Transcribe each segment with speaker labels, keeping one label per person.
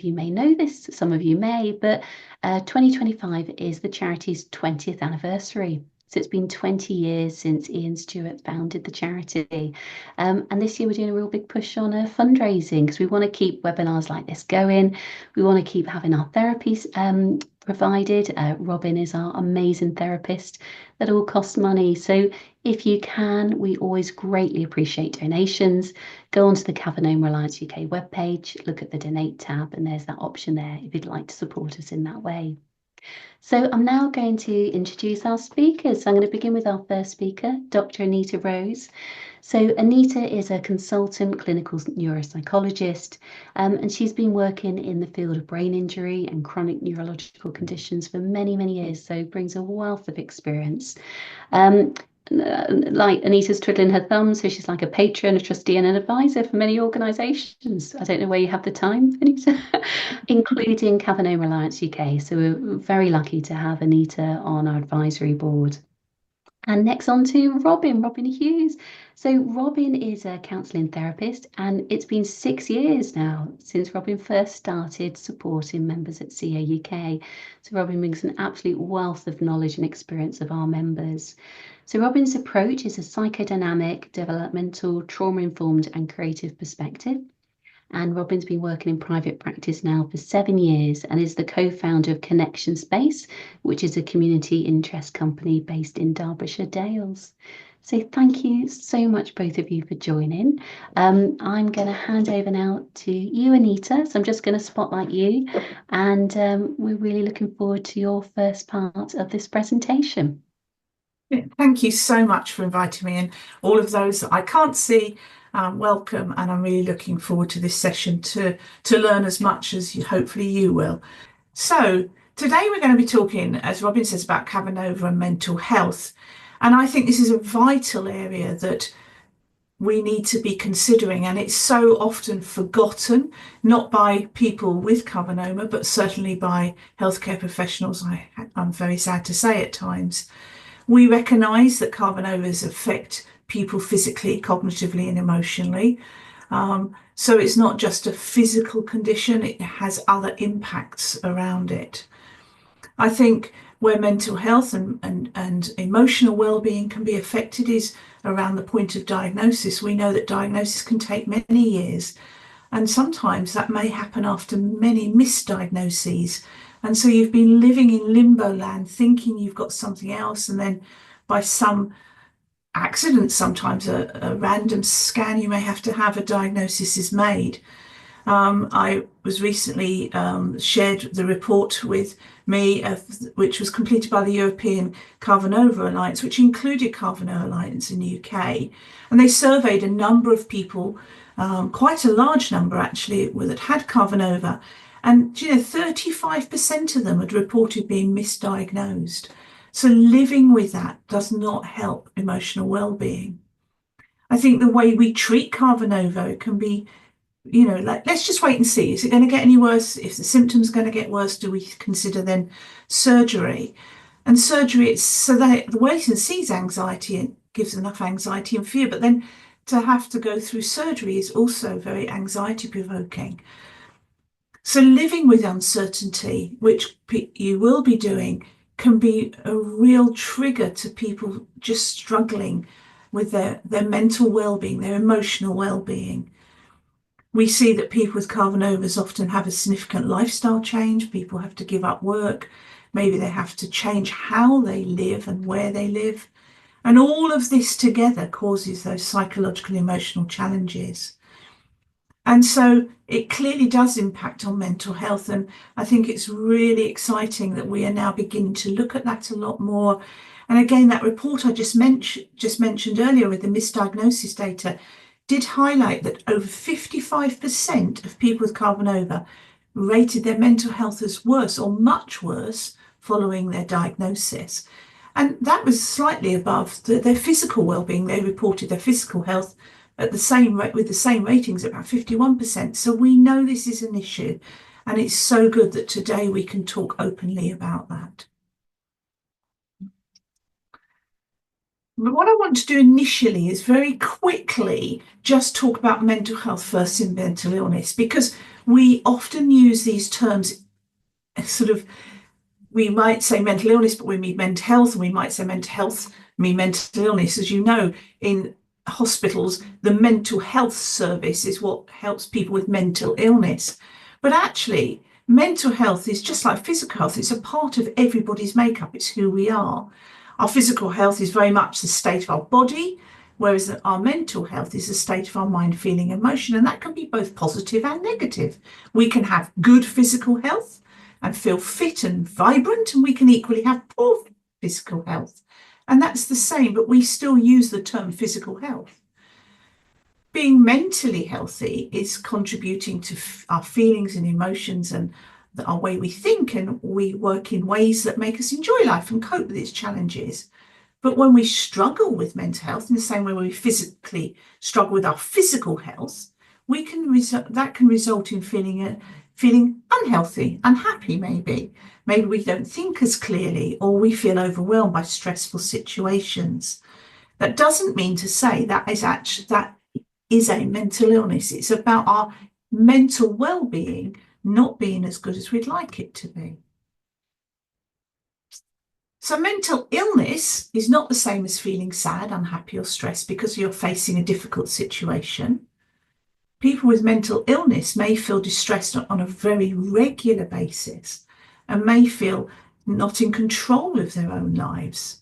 Speaker 1: of you may know this, some of you may, but 2025 is the charity's 20th anniversary. So it's been 20 years since Ian Stewart founded the charity. And this year we're doing a real big push on fundraising because we want to keep webinars like this going. We want to keep having our therapies provided. Robyn is our amazing therapist. That all costs money. So if you can, we always greatly appreciate donations. Go onto the Cavernoma Alliance UK webpage, look at the donate tab, and there's that option there if you'd like to support us in that way. So I'm now going to introduce our speakers. So I'm going to begin with our first speaker, Dr. Anita Rose. So Anita is a consultant clinical neuropsychologist, and she's been working in the field of brain injury and chronic neurological conditions for many, many years, so brings a wealth of experience. Like Anita's twiddling her thumbs, so she's like a patron, a trustee, and an advisor for many organisations. I don't know where you have the time, Anita, including Cavernoma Alliance UK. So we're very lucky to have Anita on our advisory board. And next on to Robyn Hughes. So Robyn is a counselling therapist, and it's been 6 years now since Robyn first started supporting members at CA UK. So Robyn brings an absolute wealth of knowledge and experience of our members. So Robyn's approach is a psychodynamic, developmental, trauma-informed and creative perspective. And Robyn's been working in private practice now for 7 years and is the co-founder of Connection Space, which is a community interest company based in Derbyshire Dales. So thank you so much, both of you, for joining. I'm going to hand over now to you, Anita. So I'm just going to spotlight you, and we're really looking forward to your first part of this presentation.
Speaker 2: Thank you so much for inviting me, and all of those that I can't see, welcome, and I'm really looking forward to this session to learn as much as hopefully you will. So today we're going to be talking, as Robyn says, about Cavernoma and mental health, and I think this is a vital area that we need to be considering, and it's so often forgotten, not by people with Cavernoma, but certainly by healthcare professionals, I'm very sad to say at times. We recognise that Cavernomas affect people physically, cognitively and emotionally. So it's not just a physical condition, it has other impacts around it. I think where mental health and emotional well-being can be affected is around the point of diagnosis. We know that diagnosis can take many years, and sometimes that may happen after many misdiagnoses. And so you've been living in limbo land thinking you've got something else, and then by some accident, sometimes a random scan, you may have to have a diagnosis is made. I was recently shared the report with me, which was completed by the European Cavernoma Alliance, which included Cavernoma Alliance in the UK. And they surveyed a number of people, quite a large number actually, that had Cavernoma. And 35% of them had reported being misdiagnosed. So living with that does not help emotional well-being. I think the way we treat Cavernoma can be, like, let's just wait and see. Is it going to get any worse? If the symptoms are going to get worse, do we consider then surgery? And surgery, it's so that the wait and see is anxiety, and gives enough anxiety and fear, but then to have to go through surgery is also very anxiety provoking. So living with uncertainty, which you will be doing, can be a real trigger to people just struggling with their mental well-being, their emotional well-being. We see that people with Cavernomas often have a significant lifestyle change. People have to give up work. Maybe they have to change how they live and where they live. And all of this together causes those psychological, emotional challenges. And so it clearly does impact on mental health. And I think it's really exciting that we are now beginning to look at that a lot more. And again, that report I just mentioned earlier with the misdiagnosis data did highlight that over 55% of people with Cavernoma rated their mental health as worse or much worse following their diagnosis. And that was slightly above their physical well-being. They reported their physical health at the same rate, with the same ratings, about 51%. So we know this is an issue, and it's so good that today we can talk openly about that. But what I want to do initially is very quickly just talk about mental health versus mental illness, because we often use these terms sort of, we might say mental illness, but we mean mental health, and we might say mental health, mean mental illness. As you know, in hospitals, the mental health service is what helps people with mental illness. But actually, mental health is just like physical health. It's a part of everybody's makeup. It's who we are. Our physical health is very much the state of our body, whereas our mental health is the state of our mind, feeling, emotion, and that can be both positive and negative. We can have good physical health and feel fit and vibrant, and we can equally have poor physical health. And that's the same, but we still use the term physical health. Being mentally healthy is contributing to our feelings and emotions and our way we think, and we work in ways that make us enjoy life and cope with its challenges. But when we struggle with mental health, in the same way we physically struggle with our physical health, that can result in feeling unhealthy, unhappy maybe. Maybe we don't think as clearly, or we feel overwhelmed by stressful situations. That doesn't mean to say that is a mental illness. It's about our mental well-being not being as good as we'd like it to be. So mental illness is not the same as feeling sad, unhappy, or stressed because you're facing a difficult situation. People with mental illness may feel distressed on a very regular basis and may feel not in control of their own lives.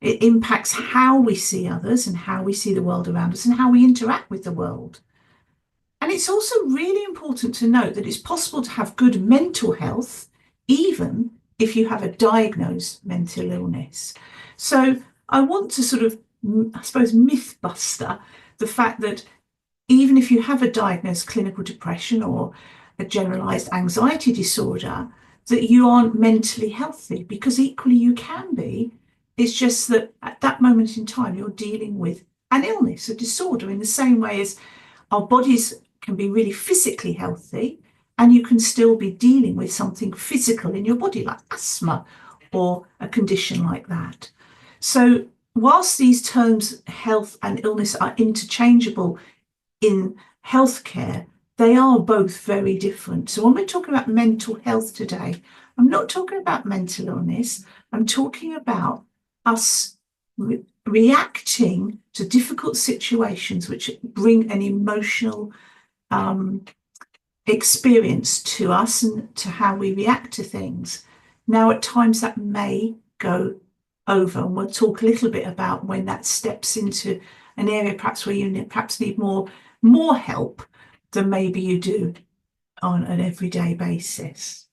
Speaker 2: It impacts how we see others and how we see the world around us and how we interact with the world. And it's also really important to note that it's possible to have good mental health even if you have a diagnosed mental illness. So I want to sort of, I suppose, mythbuster the fact that even if you have a diagnosed clinical depression or a generalized anxiety disorder, that you aren't mentally healthy, because equally you can be. It's just that at that moment in time, you're dealing with an illness, a disorder, in the same way as our bodies can be really physically healthy, and you can still be dealing with something physical in your body, like asthma or a condition like that. So whilst these terms, health and illness, are interchangeable in healthcare, they are both very different. So when we're talking about mental health today, I'm not talking about mental illness. I'm talking about us reacting to difficult situations which bring an emotional experience to us and to how we react to things. Now, at times that may go over, and we'll talk a little bit about when that steps into an area perhaps where you perhaps need more help than maybe you do on an everyday basis.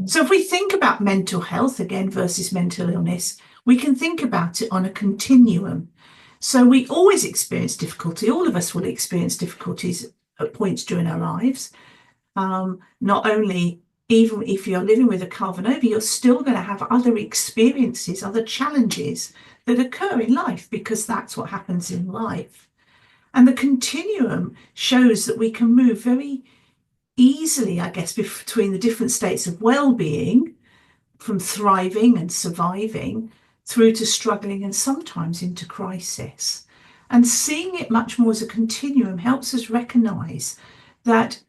Speaker 2: So if we think about mental health again versus mental illness, we can think about it on a continuum. So we always experience difficulty. All of us will experience difficulties at points during our lives. Not only, even if you're living with a Cavernoma, you're still going to have other experiences, other challenges that occur in life, because that's what happens in life. And the continuum shows that we can move very easily, I guess, between the different states of well-being, from thriving and surviving through to struggling and sometimes into crisis. And seeing it much more as a continuum helps us recognise that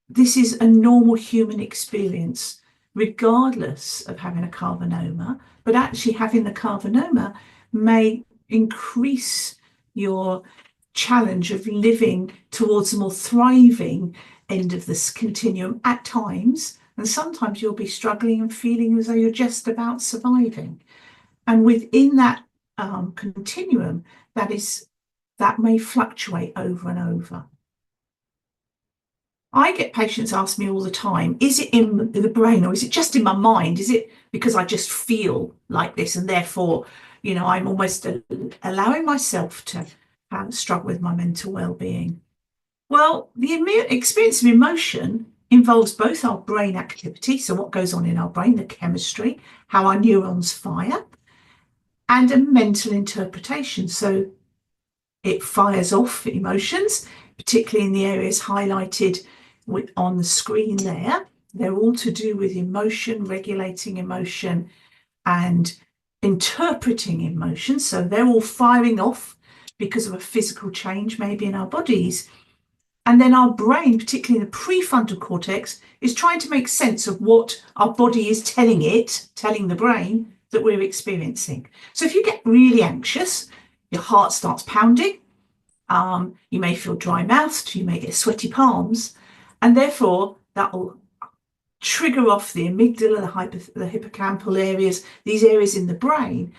Speaker 2: this is a normal human experience, regardless of having a Cavernoma. But actually having the Cavernoma may increase your challenge of living towards a more thriving end of this continuum at times. And sometimes you'll be struggling and feeling as though you're just about surviving. And within that continuum, that may fluctuate over and over. I get patients ask me all the time, is it in the brain or is it just in my mind? Is it because I just feel like this and therefore, I'm almost allowing myself to struggle with my mental well-being? Well, the experience of emotion involves both our brain activity, so what goes on in our brain, the chemistry, how our neurons fire, and a mental interpretation. So it fires off emotions, particularly in the areas highlighted on the screen there. They're all to do with emotion, regulating emotion, and interpreting emotion. So they're all firing off because of a physical change, maybe in our bodies. And then our brain, particularly the prefrontal cortex, is trying to make sense of what our body is telling the brain that we're experiencing. So if you get really anxious, your heart starts pounding, you may feel dry-mouthed, you may get sweaty palms, and therefore that will trigger off the amygdala, the hippocampal areas, these areas in the brain.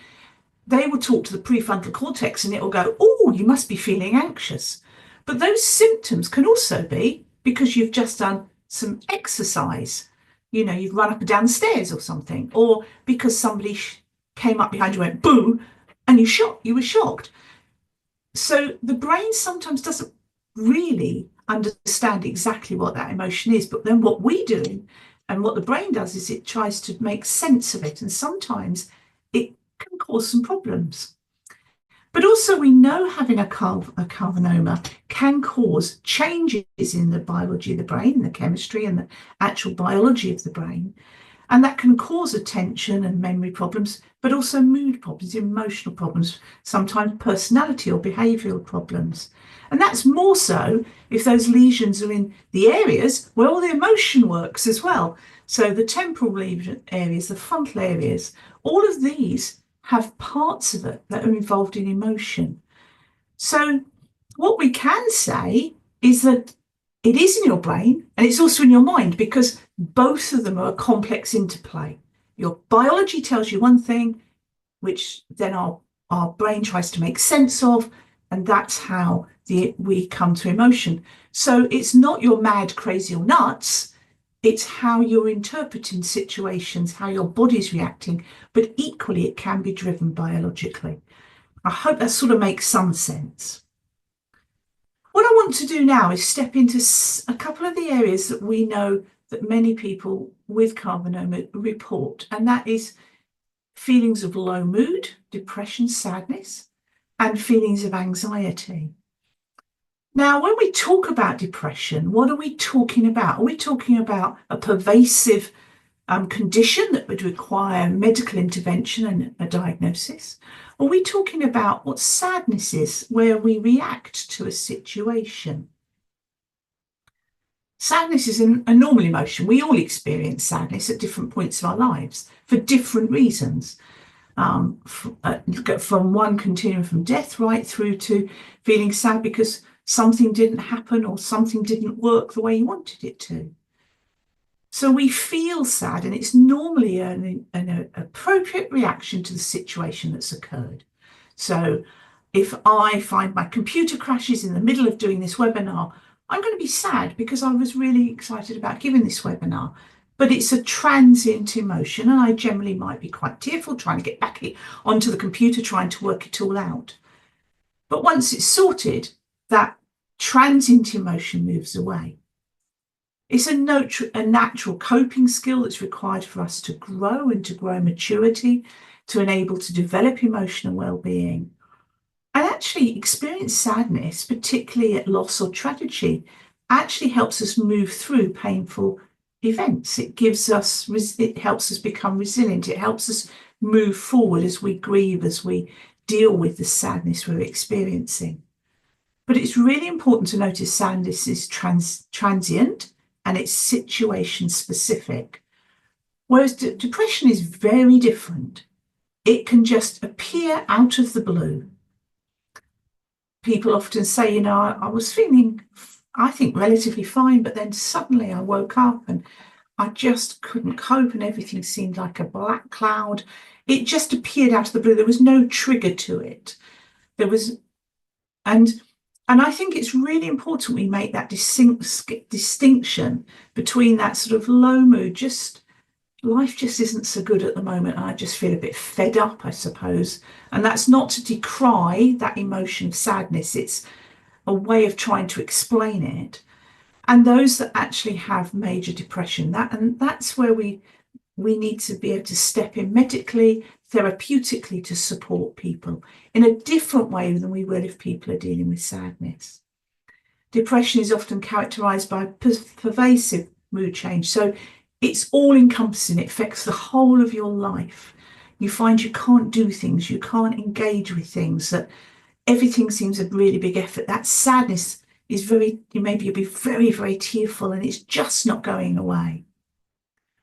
Speaker 2: They will talk to the prefrontal cortex and it will go, oh, you must be feeling anxious. But those symptoms can also be because you've just done some exercise. You've run up and down the stairs or something, or because somebody came up behind you and went, boo, and you were shocked. So the brain sometimes doesn't really understand exactly what that emotion is. But then what we do and what the brain does is it tries to make sense of it. And sometimes it can cause some problems. But also we know having a cavernoma can cause changes in the biology of the brain, the chemistry and the actual biology of the brain. And that can cause attention and memory problems, but also mood problems, emotional problems, sometimes personality or behavioural problems. And that's more so if those lesions are in the areas where all the emotion works as well. So the temporal areas, the frontal areas, all of these have parts of it that are involved in emotion. So what we can say is that it is in your brain and it's also in your mind, because both of them are a complex interplay. Your biology tells you one thing, which then our brain tries to make sense of, and that's how we come to emotion. So it's not you're mad, crazy or nuts, it's how you're interpreting situations, how your body's reacting, but equally it can be driven biologically. I hope that sort of makes some sense. What I want to do now is step into a couple of the areas that we know that many people with cavernoma report, and that is feelings of low mood, depression, sadness, and feelings of anxiety. Now, when we talk about depression, what are we talking about? Are we talking about a pervasive condition that would require medical intervention and a diagnosis? Or are we talking about what sadness is, where we react to a situation? Sadness is a normal emotion. We all experience sadness at different points of our lives for different reasons. From one continuum from death right through to feeling sad because something didn't happen or something didn't work the way you wanted it to. So we feel sad, and it's normally an appropriate reaction to the situation that's occurred. So if I find my computer crashes in the middle of doing this webinar, I'm going to be sad because I was really excited about giving this webinar. But it's a transient emotion, and I generally might be quite tearful, trying to get back onto the computer, trying to work it all out. But once it's sorted, that transient emotion moves away. It's a natural coping skill that's required for us to grow and to grow in maturity, to enable to develop emotional well-being. And actually experience sadness, particularly at loss or tragedy, actually helps us move through painful events. It helps us become resilient. It helps us move forward as we grieve, as we deal with the sadness we're experiencing. But it's really important to notice sadness is transient and it's situation specific. Whereas depression is very different. It can just appear out of the blue. People often say, I was feeling, I think, relatively fine, but then suddenly I woke up and I just couldn't cope and everything seemed like a black cloud. It just appeared out of the blue. There was no trigger to it. And I think it's really important we make that distinction between that sort of low mood, life just isn't so good at the moment, and I just feel a bit fed up, I suppose. And that's not to decry that emotion of sadness. It's a way of trying to explain it. And those that actually have major depression, that's where we need to be able to step in medically, therapeutically, to support people in a different way than we will if people are dealing with sadness. Depression is often characterised by pervasive mood change. So it's all encompassing. It affects the whole of your life. You find you can't do things, you can't engage with things, that everything seems a really big effort. That sadness is very, maybe you'll be very, very tearful and it's just not going away.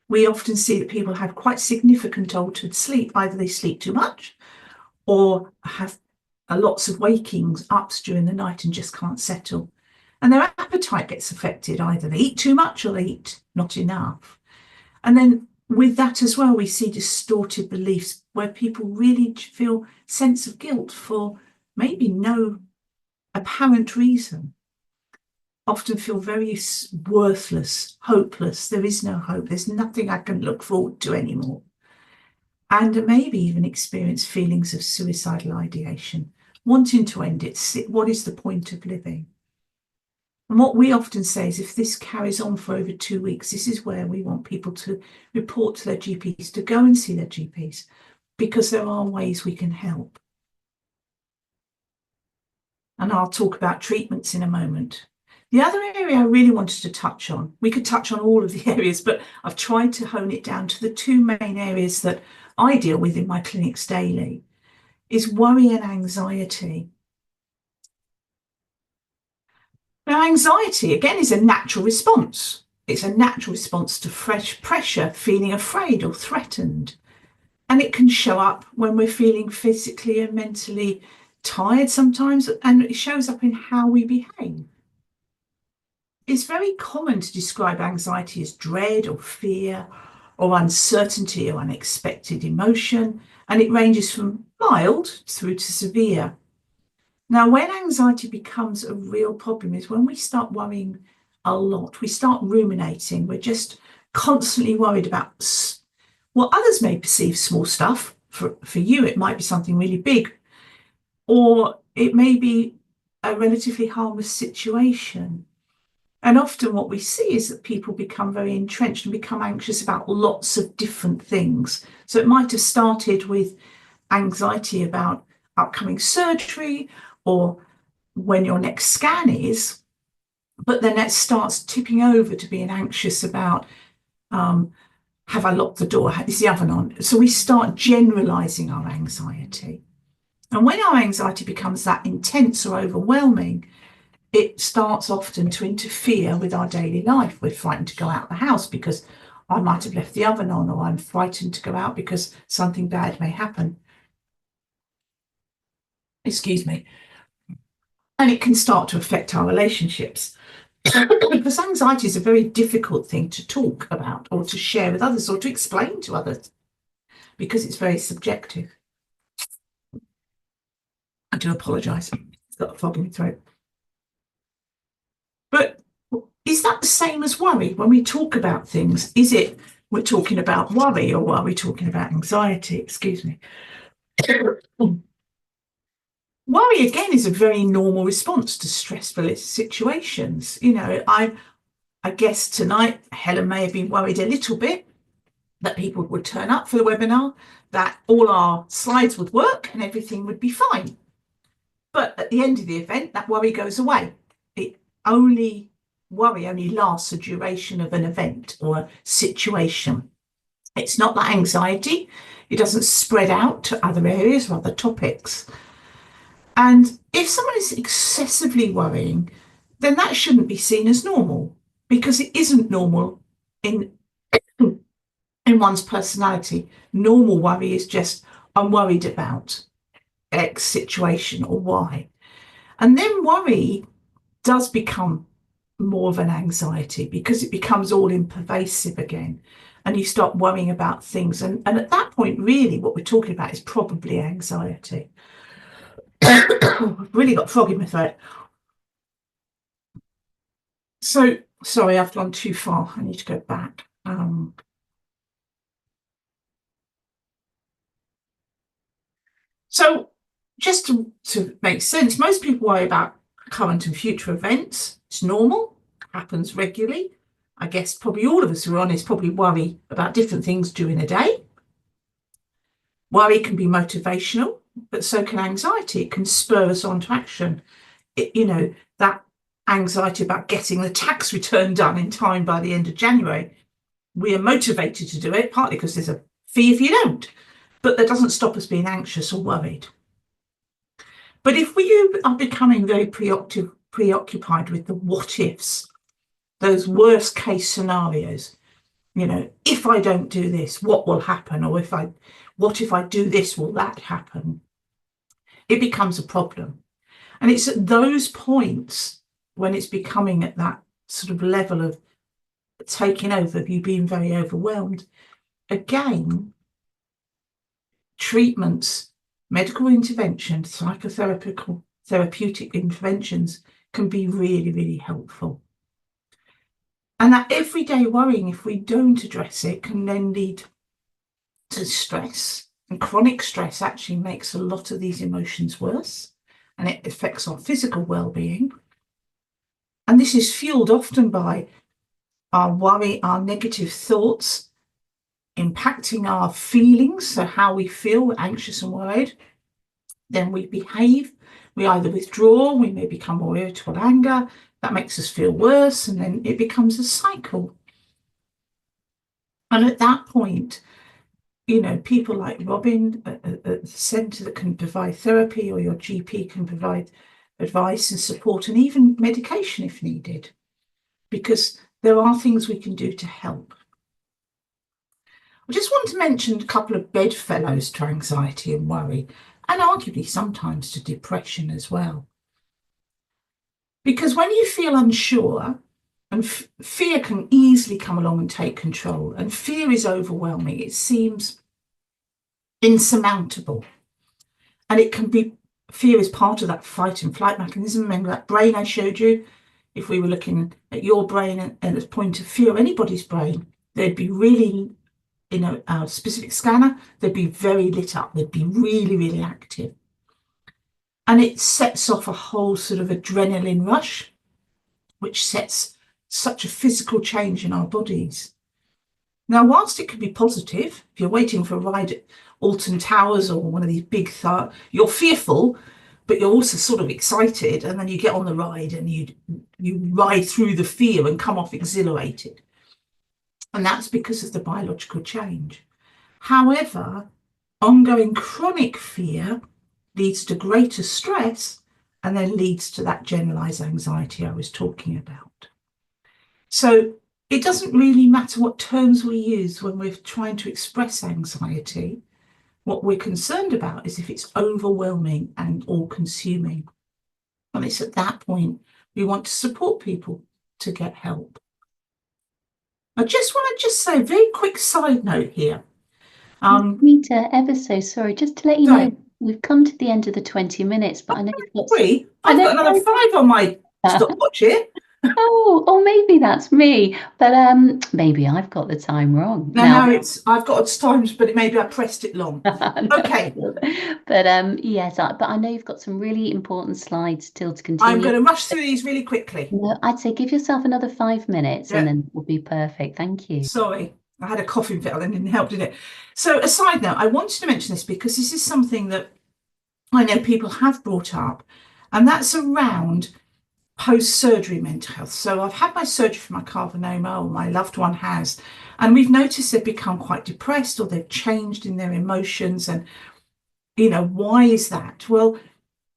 Speaker 2: We often see that people have quite significant altered sleep. Either they sleep too much or have lots of wakings, ups during the night and just can't settle. And their appetite gets affected. Either they eat too much or they eat not enough. And then with that as well, we see distorted beliefs where people really feel sense of guilt for maybe no apparent reason. Often feel very worthless, hopeless. There is no hope. There's nothing I can look forward to anymore. And maybe even experience feelings of suicidal ideation, wanting to end it. What is the point of living? And what we often say is if this carries on for over 2 weeks, this is where we want people to report to their GPs, to go and see their GPs, because there are ways we can help. And I'll talk about treatments in a moment. The other area I really wanted to touch on, we could touch on all of the areas, but I've tried to hone it down to the two main areas that I deal with in my clinics daily, is worry and anxiety. Now, anxiety, again, is a natural response. It's a natural response to fresh pressure, feeling afraid or threatened. And it can show up when we're feeling physically and mentally tired sometimes, and it shows up in how we behave. It's very common to describe anxiety as dread or fear or uncertainty or unexpected emotion, and it ranges from mild through to severe. Now, when anxiety becomes a real problem is when we start worrying a lot, we start ruminating, we're just constantly worried about what others may perceive small stuff. For you, it might be something really big, or it may be a relatively harmless situation. And often what we see is that people become very entrenched and become anxious about lots of different things. So it might have started with anxiety about upcoming surgery or when your next scan is, but then it starts tipping over to being anxious about, have I locked the door? Is the oven on? So we start generalizing our anxiety. And when our anxiety becomes that intense or overwhelming, it starts often to interfere with our daily life. We're frightened to go out of the house because I might have left the oven on, or I'm frightened to go out because something bad may happen. Excuse me. And it can start to affect our relationships. Because anxiety is a very difficult thing to talk about or to share with others or to explain to others because it's very subjective. I do apologise. I've got a fog in my throat. But is that the same as worry? When we talk about things, is it we're talking about worry or are we talking about anxiety? Excuse me. Worry, again, is a very normal response to stressful situations. You know, I guess tonight Helen may have been worried a little bit that people would turn up for the webinar, that all our slides would work and everything would be fine. But at the end of the event, that worry goes away. Worry only lasts the duration of an event or a situation. It's not like anxiety. It doesn't spread out to other areas or other topics. And if someone is excessively worrying, then that shouldn't be seen as normal, because it isn't normal in one's personality. Normal worry is just, I'm worried about X situation or Y. And then worry does become more of an anxiety because it becomes all pervasive again. And you start worrying about things. And at that point, really, what we're talking about is probably anxiety. I've really got frog in my throat. So, sorry, I've gone too far. I need to go back. So, just to make sense, most people worry about current and future events. It's normal, happens regularly. I guess probably all of us who are honest probably worry about different things during a day. Worry can be motivational, but so can anxiety. It can spur us on to action. That anxiety about getting the tax return done in time by the end of January. We are motivated to do it, partly because there's a fee if you don't. but that doesn't stop us being anxious or worried. But if we are becoming very preoccupied with the what ifs, those worst case scenarios, if I don't do this, what will happen? Or what if I do this, will that happen? It becomes a problem. And it's at those points when it's becoming at that sort of level of taking over, of you being very overwhelmed. Again, treatments, medical interventions, therapeutic interventions can be really, really helpful. And that everyday worrying, if we don't address it, can then lead to stress. And chronic stress actually makes a lot of these emotions worse, and it affects our physical well-being. And this is fueled often by our worry, our negative thoughts, impacting our feelings, so how we feel, we're anxious and worried. Then we behave, we either withdraw, we may become more irritable, anger, that makes us feel worse, and then it becomes a cycle. And at that point, people like Robyn at the centre that can provide therapy, or your GP can provide advice and support, and even medication if needed, because there are things we can do to help. I just want to mention a couple of bedfellows to anxiety and worry, and arguably sometimes to depression as well. Because when you feel unsure, and fear can easily come along and take control, and fear is overwhelming, it seems insurmountable. And fear is part of that fight and flight mechanism. Remember that brain I showed you? If we were looking at your brain and at the point of fear, anybody's brain, they'd be really, a specific scanner, they'd be very lit up, they'd be really, really active. And it sets off a whole sort of adrenaline rush, which sets such a physical change in our bodies. Now, whilst it can be positive, if you're waiting for a ride at Alton Towers or one of these big you're fearful, but you're also sort of excited, and then you get on the ride and you ride through the fear and come off exhilarated. And that's because of the biological change. However, ongoing chronic fear leads to greater stress, and then leads to that generalized anxiety I was talking about. So it doesn't really matter what terms we use when we're trying to express anxiety. What we're concerned about is if it's overwhelming and all-consuming. And it's at that point we want to support people to get help. I just want to say a very quick side note here.
Speaker 1: Anita, ever so sorry, just to let you know, we've come to the end of the 20 minutes, but I know you've got
Speaker 2: I've got another 5 on my stopwatch here.
Speaker 1: Oh, maybe that's me, but maybe I've got the time wrong.
Speaker 2: No, I've got times, but maybe I pressed it long. Okay.
Speaker 1: But yes, but I know you've got some really important slides still to continue.
Speaker 2: I'm going to rush through these really quickly.
Speaker 1: No, I'd say give yourself another 5 minutes, and then we'll be perfect. Thank you.
Speaker 2: Sorry, I had a coughing fit, and didn't help, did it? So a side note, I wanted to mention this because this is something that I know people have brought up, and that's around post-surgery mental health. So I've had my surgery for my cavernoma, or my loved one has, and we've noticed they've become quite depressed, or they've changed in their emotions. And why is that? Well,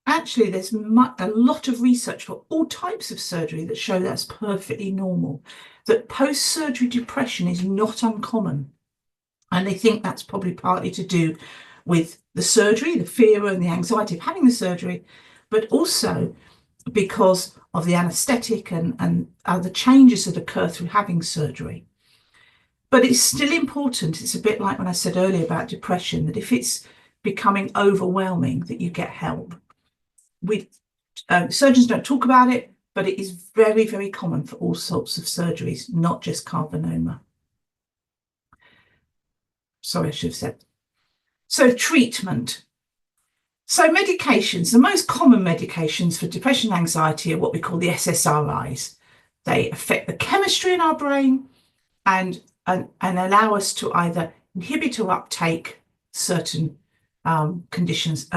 Speaker 2: actually there's a lot of research for all types of surgery that show that's perfectly normal, that post-surgery depression is not uncommon. And they think that's probably partly to do with the surgery, the fear and the anxiety of having the surgery, but also because of the anaesthetic and other changes that occur through having surgery. But it's still important. It's a bit like when I said earlier about depression, that if it's becoming overwhelming, that you get help. Surgeons don't talk about it, but it is very, very common for all sorts of surgeries, not just cavernoma. Sorry, I should have said. So treatment. So medications, the most common medications for depression and anxiety are what we call the SSRIs. They affect the chemistry in our brain and allow us to either inhibit or uptake certain conditions,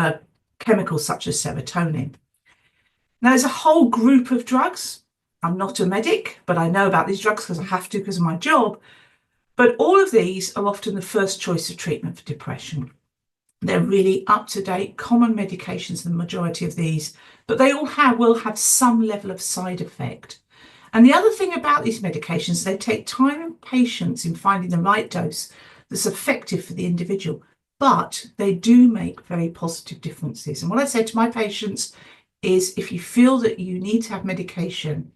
Speaker 2: chemicals such as serotonin. Now, there's a whole group of drugs. I'm not a medic, but I know about these drugs because I have to because of my job. But all of these are often the first choice of treatment for depression. They're really up-to-date, common medications, the majority of these, but they all will have some level of side effect. And the other thing about these medications, they take time and patience in finding the right dose that's effective for the individual, but they do make very positive differences. And what I say to my patients is, if you feel that you need to have medication,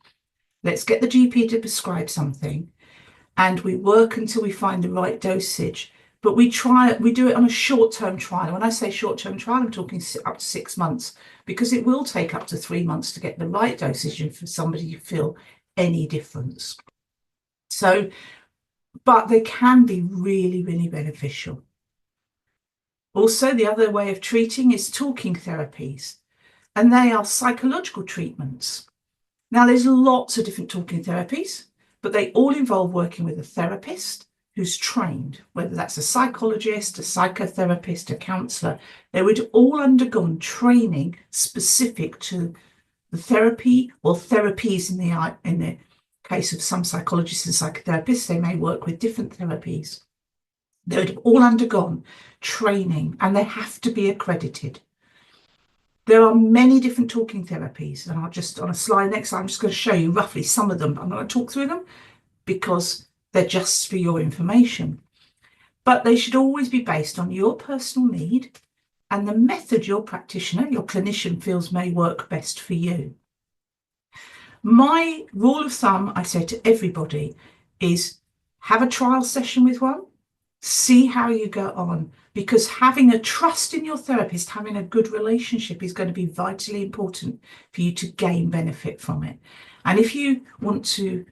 Speaker 2: let's get the GP to prescribe something, and we work until we find the right dosage. But we do it on a short-term trial. When I say short-term trial, I'm talking up to 6 months, because it will take up to 3 months to get the right dosage and for somebody to feel any difference. So, but they can be really, really beneficial. Also, the other way of treating is talking therapies, and they are psychological treatments. Now, there's lots of different talking therapies, but they all involve working with a therapist who's trained, whether that's a psychologist, a psychotherapist, a counsellor. They would all undergone training specific to the therapy or therapies. In the case of some psychologists and psychotherapists, they may work with different therapies. They would have all undergone training, and they have to be accredited. There are many different talking therapies, and I'll just, on a slide next slide, I'm just going to show you roughly some of them, but I'm not going to talk through them because they're just for your information. But they should always be based on your personal need and the method your practitioner, your clinician, feels may work best for you. My rule of thumb, I say to everybody, is have a trial session with one, see how you go on, because having a trust in your therapist, having a good relationship is going to be vitally important for you to gain benefit from it. And if you want to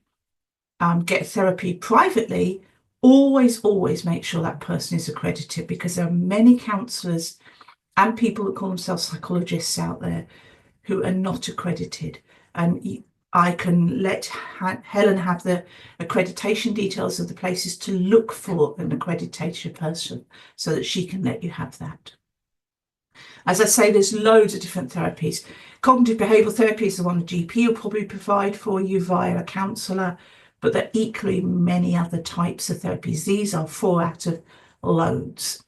Speaker 2: get therapy privately, always make sure that person is accredited, because there are many counsellors and people that call themselves psychologists out there who are not accredited. And I can let Helen have the accreditation details of the places to look for an accreditation person so that she can let you have that. As I say, there's loads of different therapies. Cognitive behavioural therapy is the one the GP will probably provide for you via a counsellor, but there are equally many other types of therapies. These are 4 out of loads.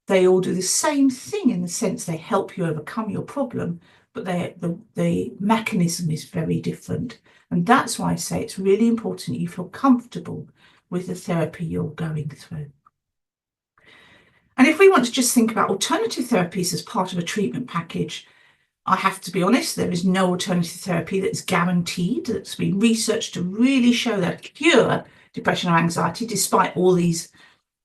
Speaker 2: They all do the same thing in the sense they help you overcome your problem, but the mechanism is very different. And that's why I say it's really important you feel comfortable with the therapy you're going through. And if we want to just think about alternative therapies as part of a treatment package, I have to be honest, there is no alternative therapy that's guaranteed, that's been researched to really show that cure depression or anxiety, despite all these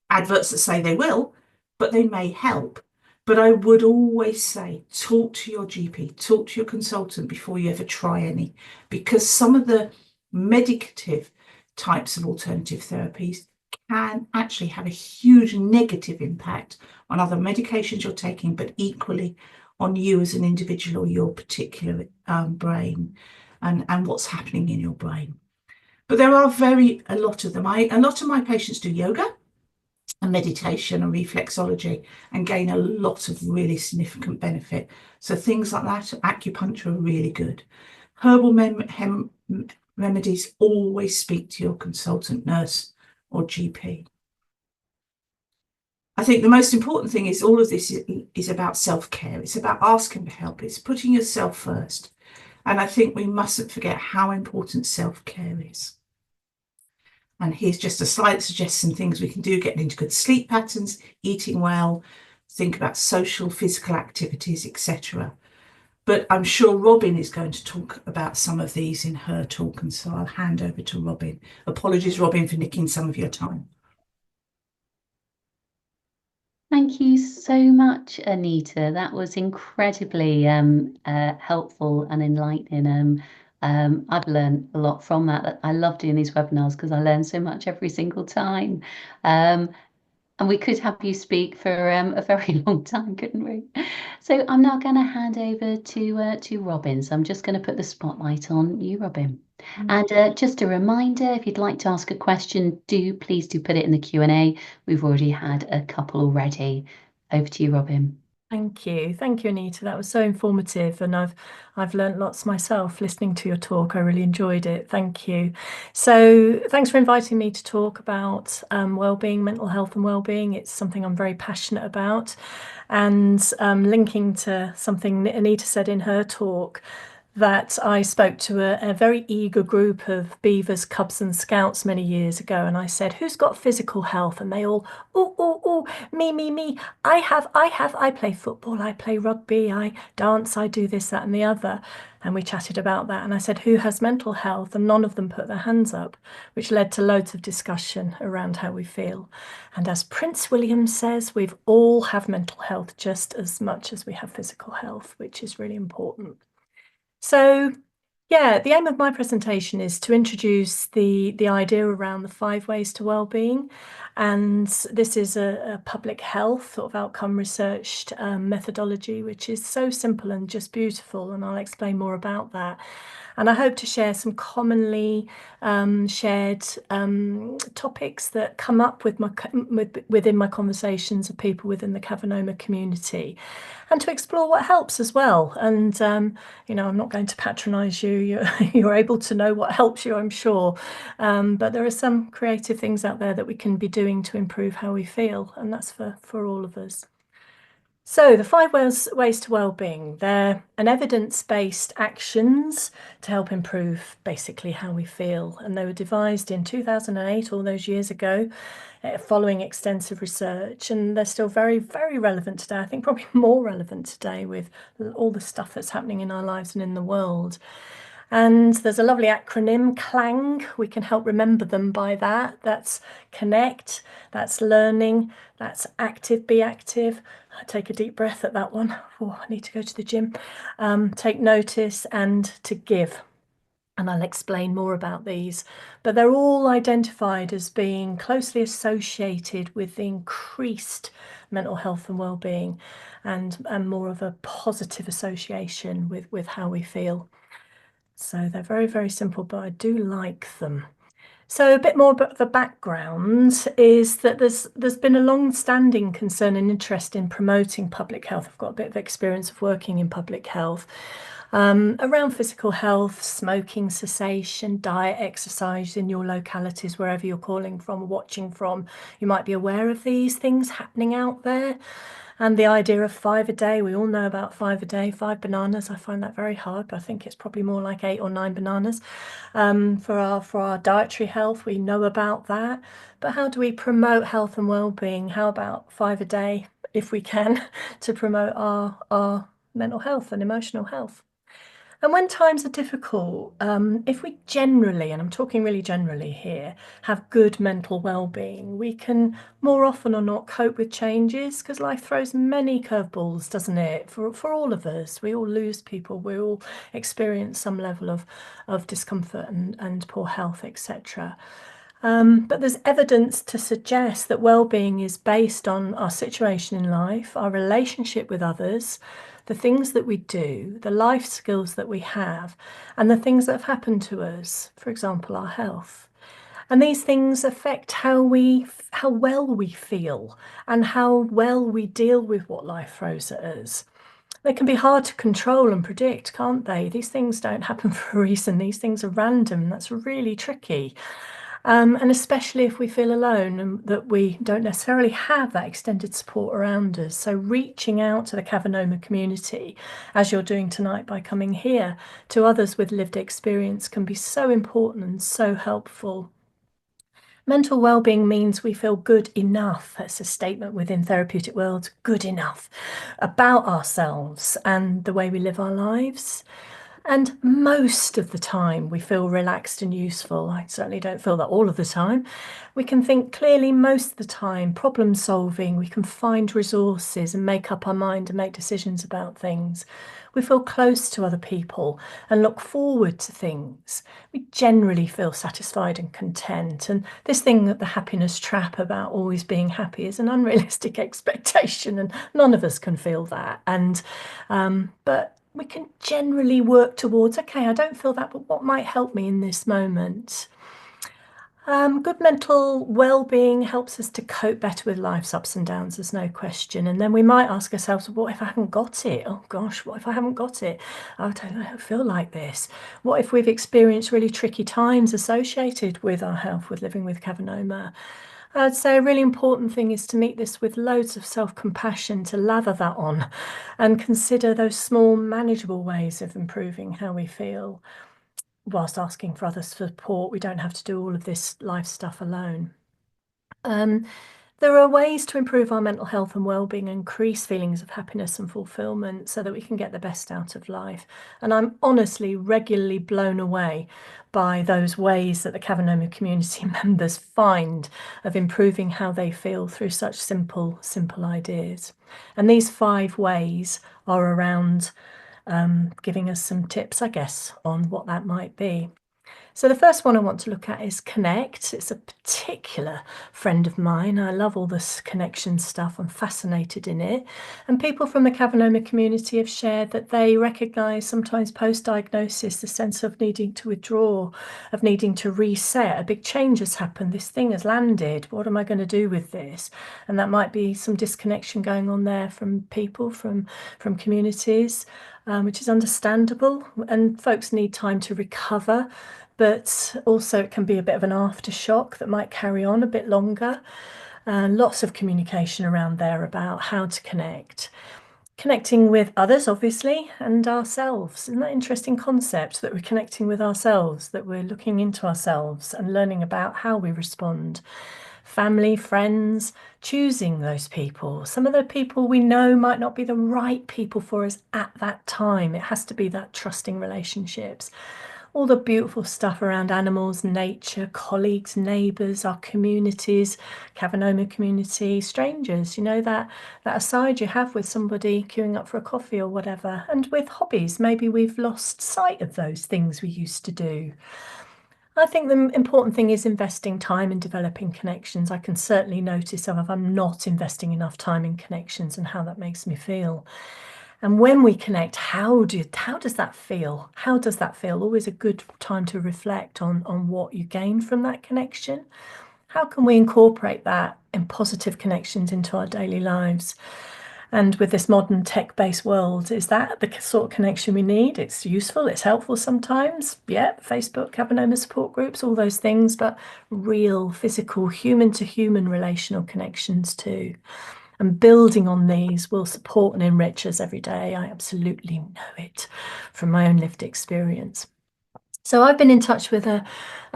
Speaker 2: adverts that say they will, but they may help. But I would always say, talk to your GP, talk to your consultant before you ever try any, because some of the medicative types of alternative therapies can actually have a huge negative impact on other medications you're taking, but equally on you as an individual or your particular brain and what's happening in your brain. But there are a lot of them. A lot of my patients do yoga and meditation and reflexology and gain a lot of really significant benefit. So things like that, acupuncture, are really good. Herbal remedies, always speak to your consultant, nurse or GP. I think the most important thing is all of this is about self-care. It's about asking for help. It's putting yourself first. And I think we mustn't forget how important self-care is. And here's just a slide that suggests some things we can do: getting into good sleep patterns, eating well, think about social, physical activities, etc. But I'm sure Robyn is going to talk about some of these in her talk, and so I'll hand over to Robyn. Apologies, Robyn, for nicking some of your time.
Speaker 1: Thank you so much, Anita. That was incredibly helpful and enlightening. I've learned a lot from that. I love doing these webinars because I learn so much every single time. And we could have you speak for a very long time, couldn't we? So I'm now going to hand over to Robyn. So I'm just going to put the spotlight on you, Robyn. And just a reminder, if you'd like to ask a question, please do put it in the Q&A. We've already had a couple already. Over to you, Robyn.
Speaker 3: Thank you, Anita. That was so informative, and I've learnt lots myself listening to your talk. I really enjoyed it. Thank you. So, thanks for inviting me to talk about well-being, mental health, and well-being. It's something I'm very passionate about, and linking to something that Anita said in her talk, that I spoke to a very eager group of beavers, cubs, and scouts many years ago, and I said, "Who's got physical health?" And they all, "Oh, oh, oh, me. I play football, I play rugby, I dance, I do this, that, and the other." And we chatted about that. And I said, "Who has mental health?" And none of them put their hands up, which led to loads of discussion around how we feel. And as Prince William says, we've all have mental health just as much as we have physical health, which is really important. So, yeah, the aim of my presentation is to introduce the idea around the 5 ways to well-being, and this is a public health sort of outcome researched methodology, which is so simple and just beautiful, and I'll explain more about that. And I hope to share some commonly shared topics that come up within my conversations of people within the Cavernoma community, and to explore what helps as well. And you know, I'm not going to patronize you. You're able to know what helps you, I'm sure. But there are some creative things out there that we can be doing to improve how we feel, and that's for all of us. So the 5 ways to well-being, they're an evidence-based actions to help improve basically how we feel. And they were devised in 2008, all those years ago, following extensive research. And they're still very, very relevant today. I think probably more relevant today with all the stuff that's happening in our lives and in the world. And there's a lovely acronym, CLANG. We can help remember them by that. That's connect, that's learning, that's active, be active. I take a deep breath at that one. Oh, I need to go to the gym. Take notice and to give. And I'll explain more about these. But they're all identified as being closely associated with the increased mental health and well-being, and more of a positive association with how we feel. So they're very, very simple, but I do like them. So a bit more about the background is that there's been a long-standing concern and interest in promoting public health. I've got a bit of experience of working in public health around physical health, smoking cessation, diet, exercise in your localities, wherever you're calling from or watching from. You might be aware of these things happening out there. And the idea of 5 a day, we all know about 5 a day, 5 bananas. I find that very hard, but I think it's probably more like 8 or 9 bananas. For our dietary health, we know about that. But how do we promote health and well-being? How about 5 a day, if we can, to promote our mental health and emotional health? And when times are difficult, if we generally, and I'm talking really generally here, have good mental well-being, we can more often or not cope with changes, because life throws many curveballs, doesn't it? For all of us, we all lose people, we all experience some level of discomfort and poor health, etc. But there's evidence to suggest that well-being is based on our situation in life, our relationship with others, the things that we do, the life skills that we have, and the things that have happened to us, for example, our health. And these things affect how well we feel and how well we deal with what life throws at us. They can be hard to control and predict, can't they? These things don't happen for a reason. These things are random. That's really tricky. And especially if we feel alone and that we don't necessarily have that extended support around us. So reaching out to the Cavernoma community, as you're doing tonight by coming here, to others with lived experience can be so important and so helpful. Mental well-being means we feel good enough. That's a statement within therapeutic worlds, good enough, about ourselves and the way we live our lives. And most of the time we feel relaxed and useful. I certainly don't feel that all of the time. We can think clearly most of the time, problem solving, we can find resources and make up our mind and make decisions about things. We feel close to other people and look forward to things. We generally feel satisfied and content. And this thing that the happiness trap about always being happy is an unrealistic expectation, and none of us can feel that. And but we can generally work towards, okay, I don't feel that, but what might help me in this moment? Good mental well-being helps us to cope better with life's ups and downs, there's no question. And then we might ask ourselves, what if I haven't got it? Oh gosh, what if I haven't got it? I don't feel like this. What if we've experienced really tricky times associated with our health, with living with Cavernoma? I'd say a really important thing is to meet this with loads of self-compassion, to lather that on and consider those small, manageable ways of improving how we feel, whilst asking for others for support. We don't have to do all of this life stuff alone. There are ways to improve our mental health and well-being, increase feelings of happiness and fulfillment so that we can get the best out of life. And I'm honestly regularly blown away by those ways that the Cavernoma community members find of improving how they feel through such simple ideas. And these 5 ways are around giving us some tips, I guess, on what that might be. So the first one I want to look at is connect. It's a particular friend of mine. I love all this connection stuff. I'm fascinated in it. And people from the Cavernoma community have shared that they recognise sometimes post-diagnosis the sense of needing to withdraw, of needing to reset. A big change has happened. This thing has landed. What am I going to do with this? And that might be some disconnection going on there from people, from communities, which is understandable. And folks need time to recover. But also it can be a bit of an aftershock that might carry on a bit longer. Lots of communication around there about how to connect. Connecting with others, obviously, and ourselves. Isn't that an interesting concept, that we're connecting with ourselves, that we're looking into ourselves and learning about how we respond? Family, friends, choosing those people. Some of the people we know might not be the right people for us at that time. It has to be that trusting relationships. All the beautiful stuff around animals, nature, colleagues, neighbours, our communities, Cavernoma community, strangers, you know, that aside you have with somebody queuing up for a coffee or whatever. And with hobbies, maybe we've lost sight of those things we used to do. I think the important thing is investing time in developing connections. I can certainly notice if I'm not investing enough time in connections and how that makes me feel. And when we connect, how does that feel? How does that feel? Always a good time to reflect on what you gain from that connection. How can we incorporate that in positive connections into our daily lives? And with this modern tech-based world, is that the sort of connection we need? It's useful, it's helpful sometimes. Yeah, Facebook, Cavernoma support groups, all those things, but real, physical, human-to-human relational connections too. And building on these will support and enrich us every day. I absolutely know it from my own lived experience. So I've been in touch with a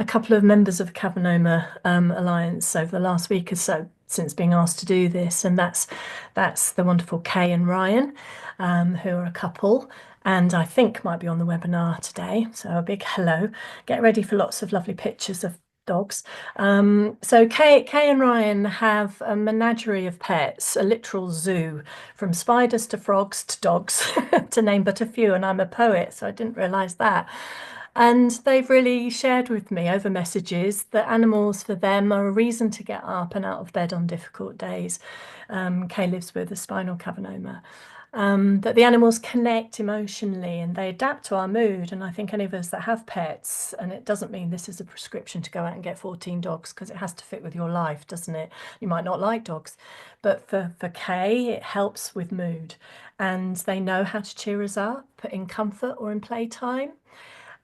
Speaker 3: couple of members of the Cavernoma Alliance over the last week or so since being asked to do this, and that's the wonderful Kay and Ryan, who are a couple, and I think might be on the webinar today. So a big hello. Get ready for lots of lovely pictures of dogs. So Kay and Ryan have a menagerie of pets, a literal zoo, from spiders to frogs to dogs, to name but a few. And I'm a poet, so I didn't realise that. And they've really shared with me over messages that animals for them are a reason to get up and out of bed on difficult days. Kay lives with a spinal Cavernoma. That the animals connect emotionally and they adapt to our mood. And I think any of us that have pets, and it doesn't mean this is a prescription to go out and get 14 dogs, because it has to fit with your life, doesn't it? You might not like dogs, but for Kay, it helps with mood. And they know how to cheer us up in comfort or in playtime.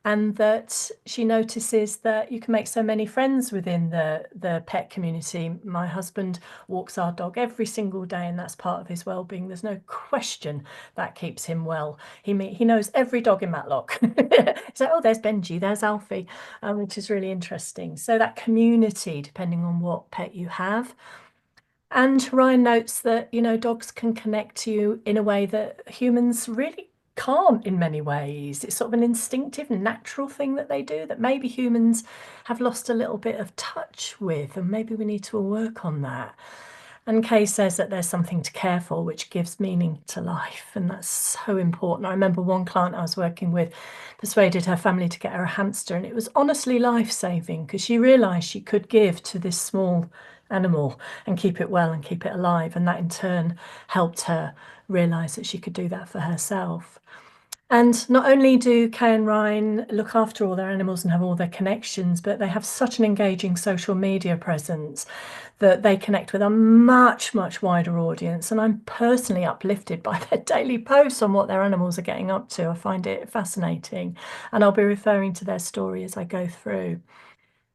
Speaker 3: And that she notices that you can make so many friends within the pet community. My husband walks our dog every single day, and that's part of his well-being. There's no question that keeps him well. He knows every dog in Matlock. So, oh, there's Benji, there's Alfie, which is really interesting. So that community, depending on what pet you have. And Ryan notes that, you know, dogs can connect to you in a way that humans really can't in many ways. It's sort of an instinctive, natural thing that they do that maybe humans have lost a little bit of touch with, and maybe we need to work on that. And Kay says that there's something to care for, which gives meaning to life, and that's so important. I remember one client I was working with persuaded her family to get her a hamster, and it was honestly life-saving because she realised she could give to this small animal and keep it well and keep it alive, and that in turn helped her realise that she could do that for herself. And not only do Kay and Ryan look after all their animals and have all their connections, but they have such an engaging social media presence that they connect with a much, much wider audience. And I'm personally uplifted by their daily posts on what their animals are getting up to. I find it fascinating. And I'll be referring to their story as I go through.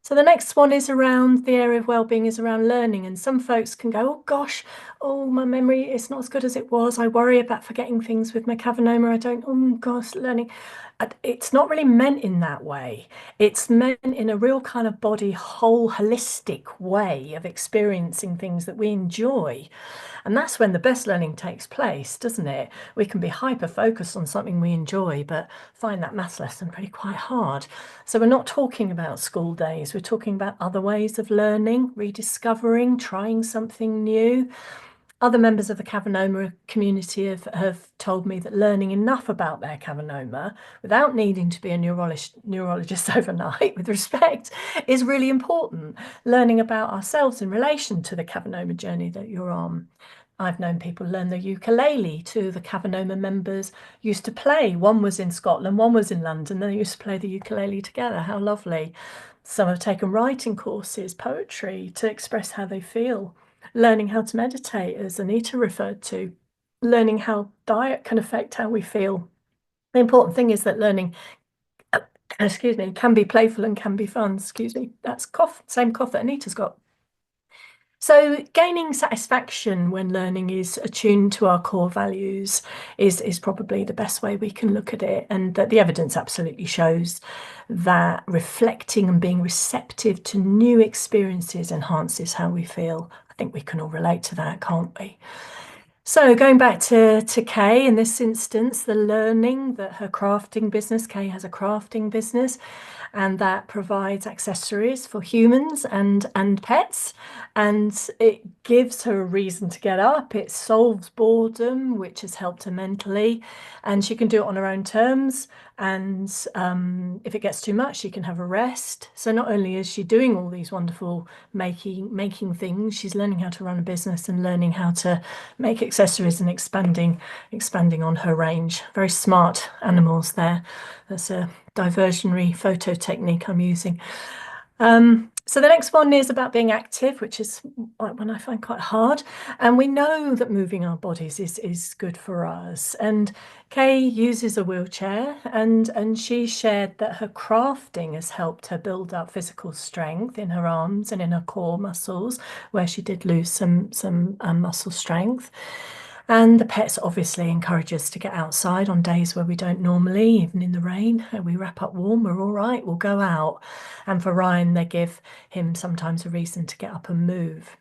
Speaker 3: So the next one is around the area of wellbeing is around learning. And some folks can go, oh gosh, oh, my memory is not as good as it was. I worry about forgetting things with my Cavernoma. I don't, oh gosh, learning. It's not really meant in that way. It's meant in a real kind of body, whole, holistic way of experiencing things that we enjoy. And that's when the best learning takes place, doesn't it? We can be hyper focused on something we enjoy, but find that maths lesson pretty quite hard. So we're not talking about school days. We're talking about other ways of learning, rediscovering, trying something new. Other members of the Cavernoma community have told me that learning enough about their Cavernoma without needing to be a neurologist overnight, with respect, is really important. Learning about ourselves in relation to the Cavernoma journey that you're on. I've known people learn the ukulele. Two of the Cavernoma members used to play. One was in Scotland, one was in London. They used to play the ukulele together. How lovely. Some have taken writing courses, poetry, to express how they feel. Learning how to meditate, as Anita referred to. Learning how diet can affect how we feel. The important thing is that learning, excuse me, can be playful and can be fun. Excuse me, that's same cough that Anita's got. So gaining satisfaction when learning is attuned to our core values is probably the best way we can look at it, and that the evidence absolutely shows that reflecting and being receptive to new experiences enhances how we feel. I think we can all relate to that, can't we? So going back to Kay, in this instance, the learning that her crafting business, Kay has a crafting business, and that provides accessories for humans and pets, and it gives her a reason to get up. It solves boredom, which has helped her mentally, and she can do it on her own terms. And if it gets too much, she can have a rest. So not only is she doing all these wonderful making things, she's learning how to run a business and learning how to make accessories and expanding on her range. Very smart animals there. That's a diversionary photo technique I'm using. So the next one is about being active, which is one I find quite hard. And we know that moving our bodies is good for us. And Kay uses a wheelchair, and she shared that her crafting has helped her build up physical strength in her arms and in her core muscles, where she did lose some muscle strength. And the pets obviously encourage us to get outside on days where we don't normally, even in the rain. We wrap up warm, we're all right, we'll go out. And for Ryan, they give him sometimes a reason to get up and move.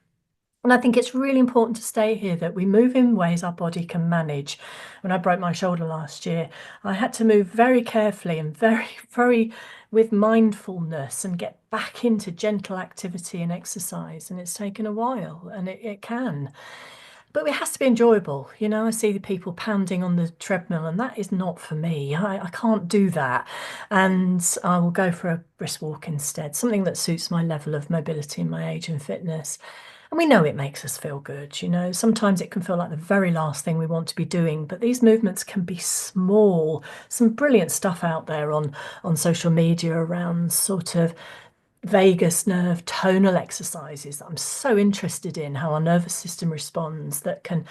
Speaker 3: And I think it's really important to state here that we move in ways our body can manage. When I broke my shoulder last year, I had to move very carefully and very with mindfulness and get back into gentle activity and exercise. And it's taken a while, and it can. But it has to be enjoyable. You know, I see the people pounding on the treadmill, and that is not for me. I can't do that. And I will go for a brisk walk instead, something that suits my level of mobility and my age and fitness. And we know it makes us feel good. You know, sometimes it can feel like the very last thing we want to be doing, but these movements can be small. Some brilliant stuff out there on social media around sort of vagus nerve tonal exercises that I'm so interested in, how our nervous system responds, that can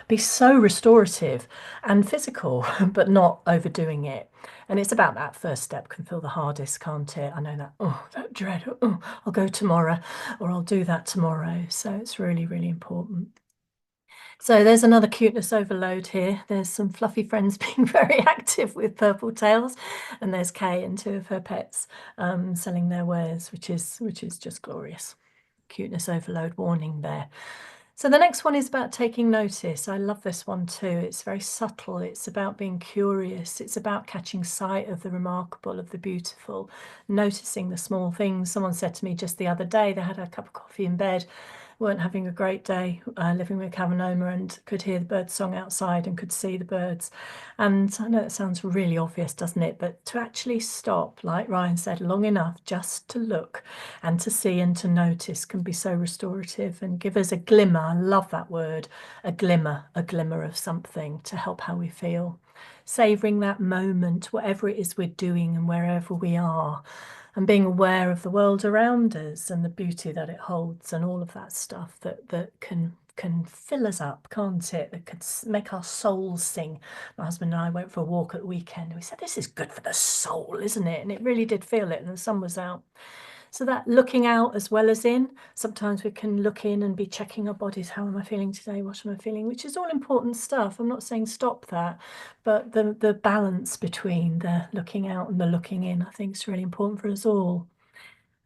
Speaker 3: be so restorative and physical, but not overdoing it. And it's about that first step can feel the hardest, can't it? I know that, oh, that dread, oh, I'll go tomorrow, or I'll do that tomorrow. So it's really, really important. So there's another cuteness overload here. There's some fluffy friends being very active with purple tails, and there's Kay and two of her pets selling their wares, which is just glorious. Cuteness overload warning there. So the next one is about taking notice. I love this one too. It's very subtle. It's about being curious. It's about catching sight of the remarkable, of the beautiful, noticing the small things. Someone said to me just the other day, they had a cup of coffee in bed weren't having a great day living with Cavernoma and could hear the birds song outside and could see the birds. And I know it sounds really obvious, doesn't it? But to actually stop, like Ryan said, long enough just to look and to see and to notice can be so restorative and give us a glimmer. I love that word, a glimmer of something to help how we feel. Savouring that moment, whatever it is we're doing and wherever we are, and being aware of the world around us and the beauty that it holds and all of that stuff that can fill us up, can't it? That could make our souls sing. My husband and I went for a walk at the weekend and we said, this is good for the soul, isn't it? And it really did feel it, and the sun was out. So that looking out as well as in, sometimes we can look in and be checking our bodies. How am I feeling today? What am I feeling? Which is all important stuff. I'm not saying stop that, but the balance between the looking out and the looking in, I think is really important for us all.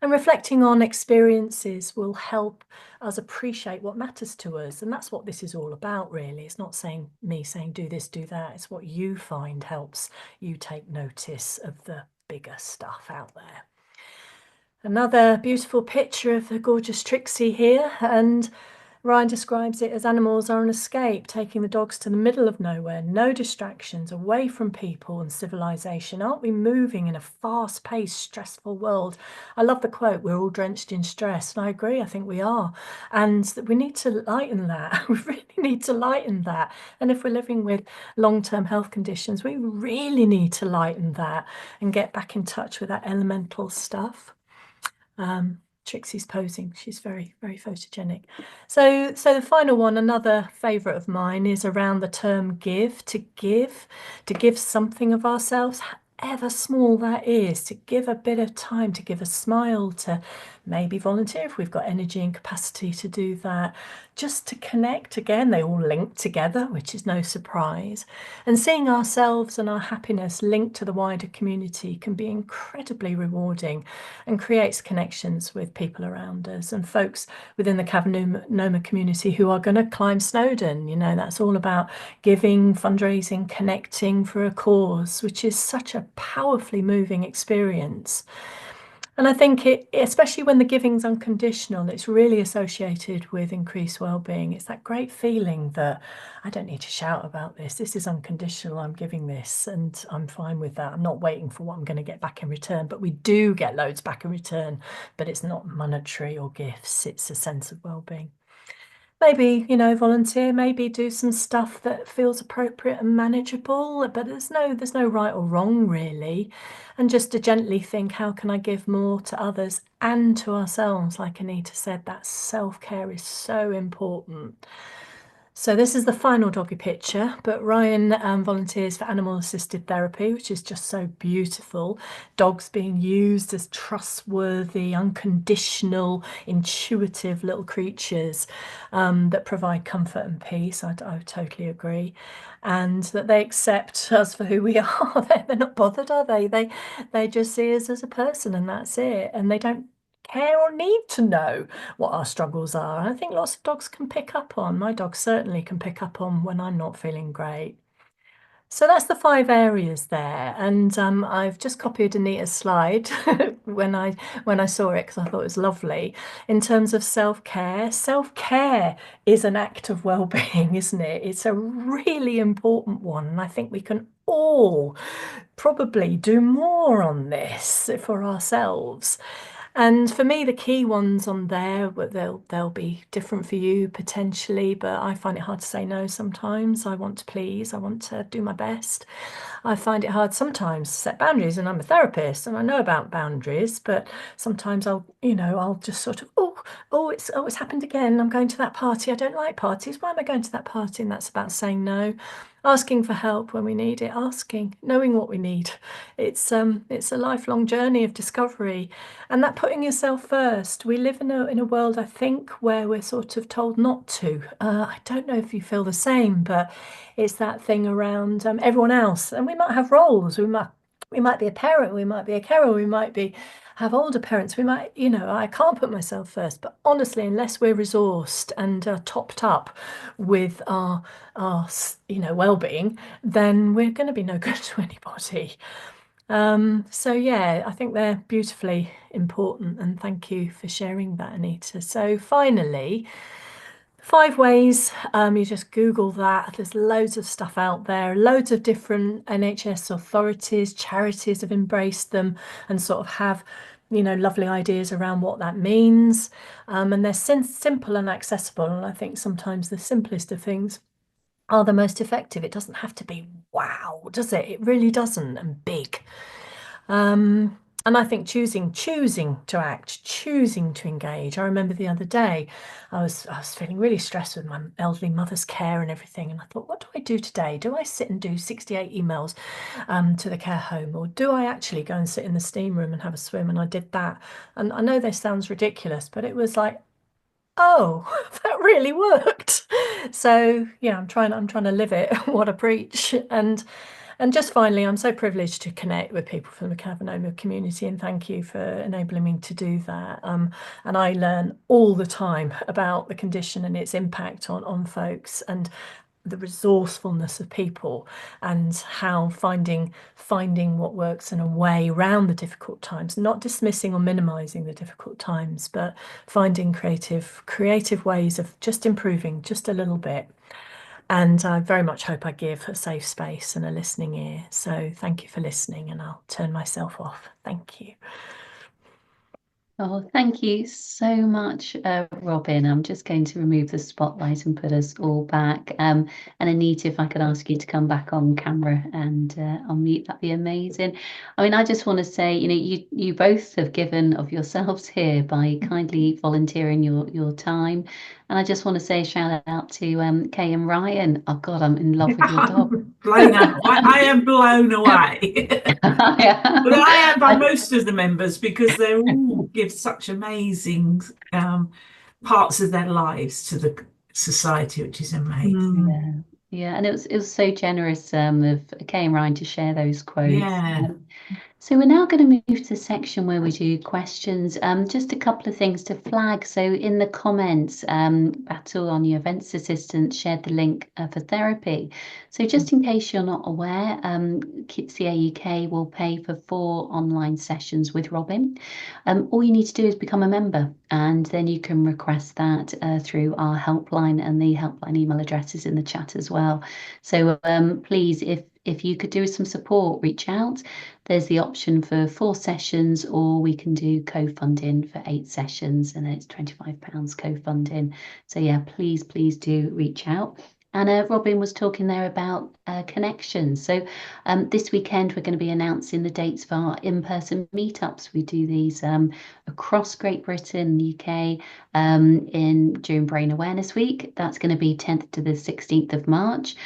Speaker 3: And reflecting on experiences will help us appreciate what matters to us. And that's what this is all about, really. It's not saying me saying do this, do that. It's what you find helps you take notice of the bigger stuff out there. Another beautiful picture of the gorgeous Trixie here, and Ryan describes it as animals are an escape, taking the dogs to the middle of nowhere, no distractions, away from people and civilization. Aren't we moving in a fast-paced, stressful world? I love the quote, we're all drenched in stress, and I agree, I think we are. And we need to lighten that. We really need to lighten that. And if we're living with long-term health conditions, we really need to lighten that and get back in touch with that elemental stuff. Trixie's posing. She's very, very photogenic. So the final one, another favourite of mine, is around the term give, to give something of ourselves, however small that is, to give a bit of time, to give a smile, to maybe volunteer if we've got energy and capacity to do that, just to connect. Again, they all link together, which is no surprise. And seeing ourselves and our happiness linked to the wider community can be incredibly rewarding and creates connections with people around us and folks within the Cavernoma community who are going to climb Snowdon. You know, that's all about giving, fundraising, connecting for a cause, which is such a powerfully moving experience. And I think especially when the giving's unconditional, it's really associated with increased well-being. It's that great feeling that I don't need to shout about this. This is unconditional. I'm giving this and I'm fine with that. I'm not waiting for what I'm going to get back in return, but we do get loads back in return, but it's not monetary or gifts. It's a sense of well-being. Maybe, you know, volunteer, maybe do some stuff that feels appropriate and manageable, but there's no right or wrong really. And just to gently think, how can I give more to others and to ourselves? Like Anita said, that self-care is so important. So this is the final doggy picture, but Ryan volunteers for animal-assisted therapy, which is just so beautiful. Dogs being used as trustworthy, unconditional, intuitive little creatures that provide comfort and peace. I totally agree. And that they accept us for who we are. They're not bothered, are they? They just see us as a person and that's it. And they don't care or need to know what our struggles are. I think lots of dogs can pick up on, my dog certainly can pick up on when I'm not feeling great. So that's the 5 areas there, and I've just copied Anita's slide when I saw it because I thought it was lovely. In terms of self-care, self-care is an act of well-being, isn't it? It's a really important one, and I think we can all probably do more on this for ourselves. And for me, the key ones on there, they'll be different for you potentially, but I find it hard to say no sometimes. I want to please, I want to do my best. I find it hard sometimes to set boundaries, and I'm a therapist and I know about boundaries, but sometimes I'll just sort of, it's happened again. I'm going to that party. I don't like parties. Why am I going to that party? And that's about saying no. Asking for help when we need it, knowing what we need. It's a lifelong journey of discovery, and that putting yourself first. We live in a world, I think, where we're sort of told not to. I don't know if you feel the same, but it's that thing around everyone else, and we might have roles. We might be a parent, we might be a carer, we might have older parents. We might, I can't put myself first, but honestly, unless we're resourced and topped up with our well-being, then we're going to be no good to anybody. So yeah, I think they're beautifully important, and thank you for sharing that, Anita. So finally, 5 ways, you just Google that. There's loads of stuff out there. Loads of different NHS authorities, charities have embraced them and sort of have, lovely ideas around what that means. And they're simple and accessible. And I think sometimes the simplest of things are the most effective. It doesn't have to be wow, does it? It really doesn't, and big. And I think choosing to act, choosing to engage. I remember the other day, I was feeling really stressed with my elderly mother's care and everything, and I thought, what do I do today? Do I sit and do 68 emails to the care home, or do I actually go and sit in the steam room and have a swim? And I did that. And I know this sounds ridiculous, but it was like, oh, that really worked. So yeah, I'm trying to live it, what I preach. And just finally, I'm so privileged to connect with people from the Cavernoma community, and thank you for enabling me to do that. And I learn all the time about the condition and its impact on folks, and the resourcefulness of people, and how finding what works in a way around the difficult times, not dismissing or minimizing the difficult times, but finding creative ways of just improving just a little bit. And I very much hope I give a safe space and a listening ear. So thank you for listening, and I'll turn myself off. Thank you.
Speaker 1: Oh, thank you so much, Robyn. I'm just going to remove the spotlight and put us all back. And Anita, if I could ask you to come back on camera and unmute, that'd be amazing. I mean, I just want to say, you both have given of yourselves here by kindly volunteering your time. And I just want to say a shout out to Kay and Ryan. Oh God, I'm in love with your dog.
Speaker 2: I am blown away. But I am by most of the members, because they all give such amazing parts of their lives to the society, which is amazing.
Speaker 1: Yeah, and it was so generous of Kay and Ryan to share those quotes.
Speaker 2: Yeah.
Speaker 1: So we're now going to move to the section where we do questions. Just a couple of things to flag. So in the comments, Batul on your events assistant shared the link for therapy. So just in case you're not aware, CA UK will pay for 4 online sessions with Robyn. All you need to do is become a member, and then you can request that through our helpline, and the helpline email address is in the chat as well. So please, if you could do some support, reach out. There's the option for 4 sessions, or we can do co-funding for 8 sessions, and it's £25 co-funding. So yeah, please do reach out. And Robyn was talking there about connections. So this weekend, we're going to be announcing the dates for our in-person meetups. We do these across Great Britain, UK, during Brain Awareness Week. That's going to be 10th to the 16th of March.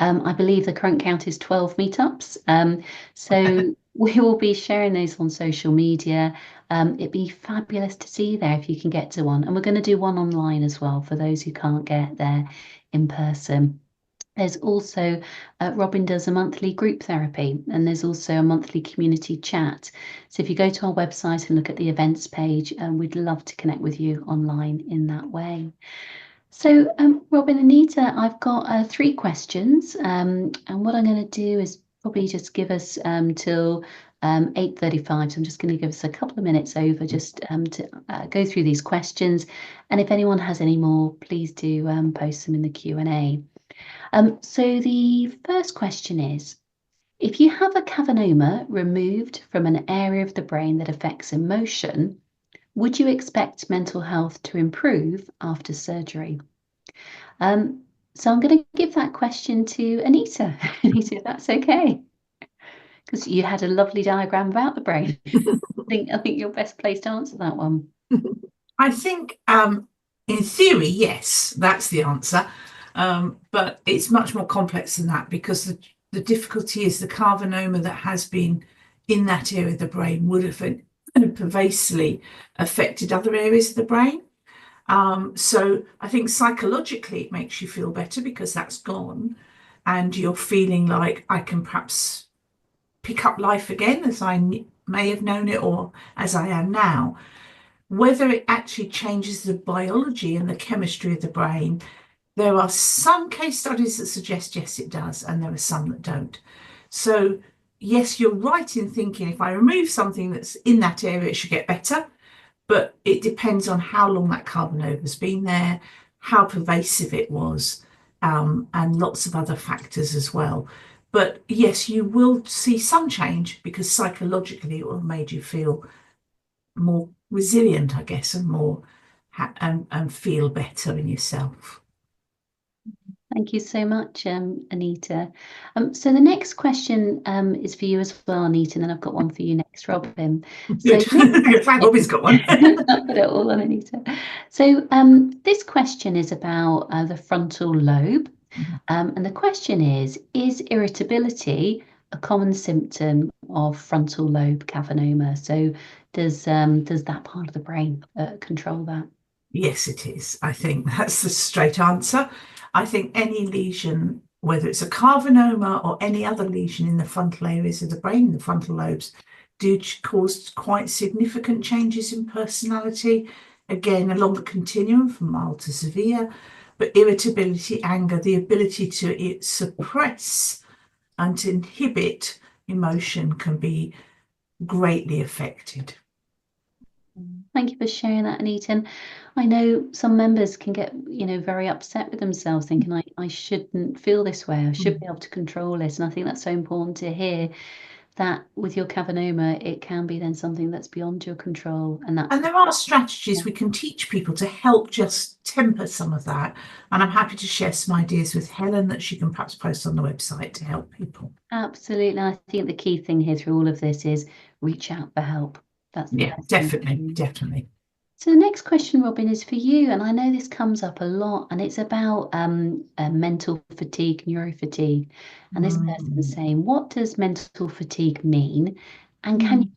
Speaker 1: I believe the current count is 12 meetups. So we will be sharing those on social media. It'd be fabulous to see you there if you can get to one. And we're going to do one online as well for those who can't get there in person. There's also, Robyn does a monthly group therapy, and there's also a monthly community chat. So if you go to our website and look at the events page, we'd love to connect with you online in that way. So Robyn, Anita, I've got 3 questions, and what I'm going to do is probably just give us till 8:35. So I'm just going to give us a couple of minutes over just to go through these questions. And if anyone has any more, please do post them in the Q&A. So the first question is, if you have a cavernoma removed from an area of the brain that affects emotion, would you expect mental health to improve after surgery? So I'm going to give that question to Anita. Anita, if that's okay, because you had a lovely diagram about the brain. I think you're best placed to answer that one.
Speaker 2: I think, in theory, yes, that's the answer. But it's much more complex than that, because the difficulty is the cavernoma that has been in that area of the brain would have pervasively affected other areas of the brain. So I think psychologically it makes you feel better because that's gone, and you're feeling like I can perhaps pick up life again as I may have known it, or as I am now. Whether it actually changes the biology and the chemistry of the brain, there are some case studies that suggest yes, it does, and there are some that don't. So, yes, you're right in thinking if I remove something that's in that area, it should get better. But it depends on how long that carbanova's been there, how pervasive it was, and lots of other factors as well. But yes, you will see some change because psychologically it will have made you feel more resilient, I guess, and more and feel better in yourself.
Speaker 1: Thank you so much, Anita. So the next question is for you as well, Anita, and then I've got one for you next, Robyn. So
Speaker 2: Good. Glad Robyn's got one.
Speaker 1: I'll put it all on Anita. So this question is about the frontal lobe. And the question is irritability a common symptom of frontal lobe cavernoma? So does that part of the brain control that?
Speaker 2: Yes, it is. I think that's the straight answer. I think any lesion, whether it's a carcinoma or any other lesion in the frontal areas of the brain, the frontal lobes, do cause quite significant changes in personality. Again, along the continuum from mild to severe, but irritability, anger, the ability to suppress and to inhibit emotion can be greatly affected.
Speaker 1: Thank you for sharing that, Anita. And I know some members can get, very upset with themselves, thinking I shouldn't feel this way. I should be able to control this. And I think that's so important to hear that with your cavernoma, it can be then something that's beyond your control. And
Speaker 2: there are strategies we can teach people to help just temper some of that. And I'm happy to share some ideas with Helen that she can perhaps post on the website to help people.
Speaker 1: Absolutely. I think the key thing here through all of this is reach out for help. That's the best
Speaker 2: thing. Definitely.
Speaker 1: So the next question, Robyn, is for you, and I know this comes up a lot, and it's about mental fatigue, neurofatigue. And this person is saying, what does mental fatigue mean? And can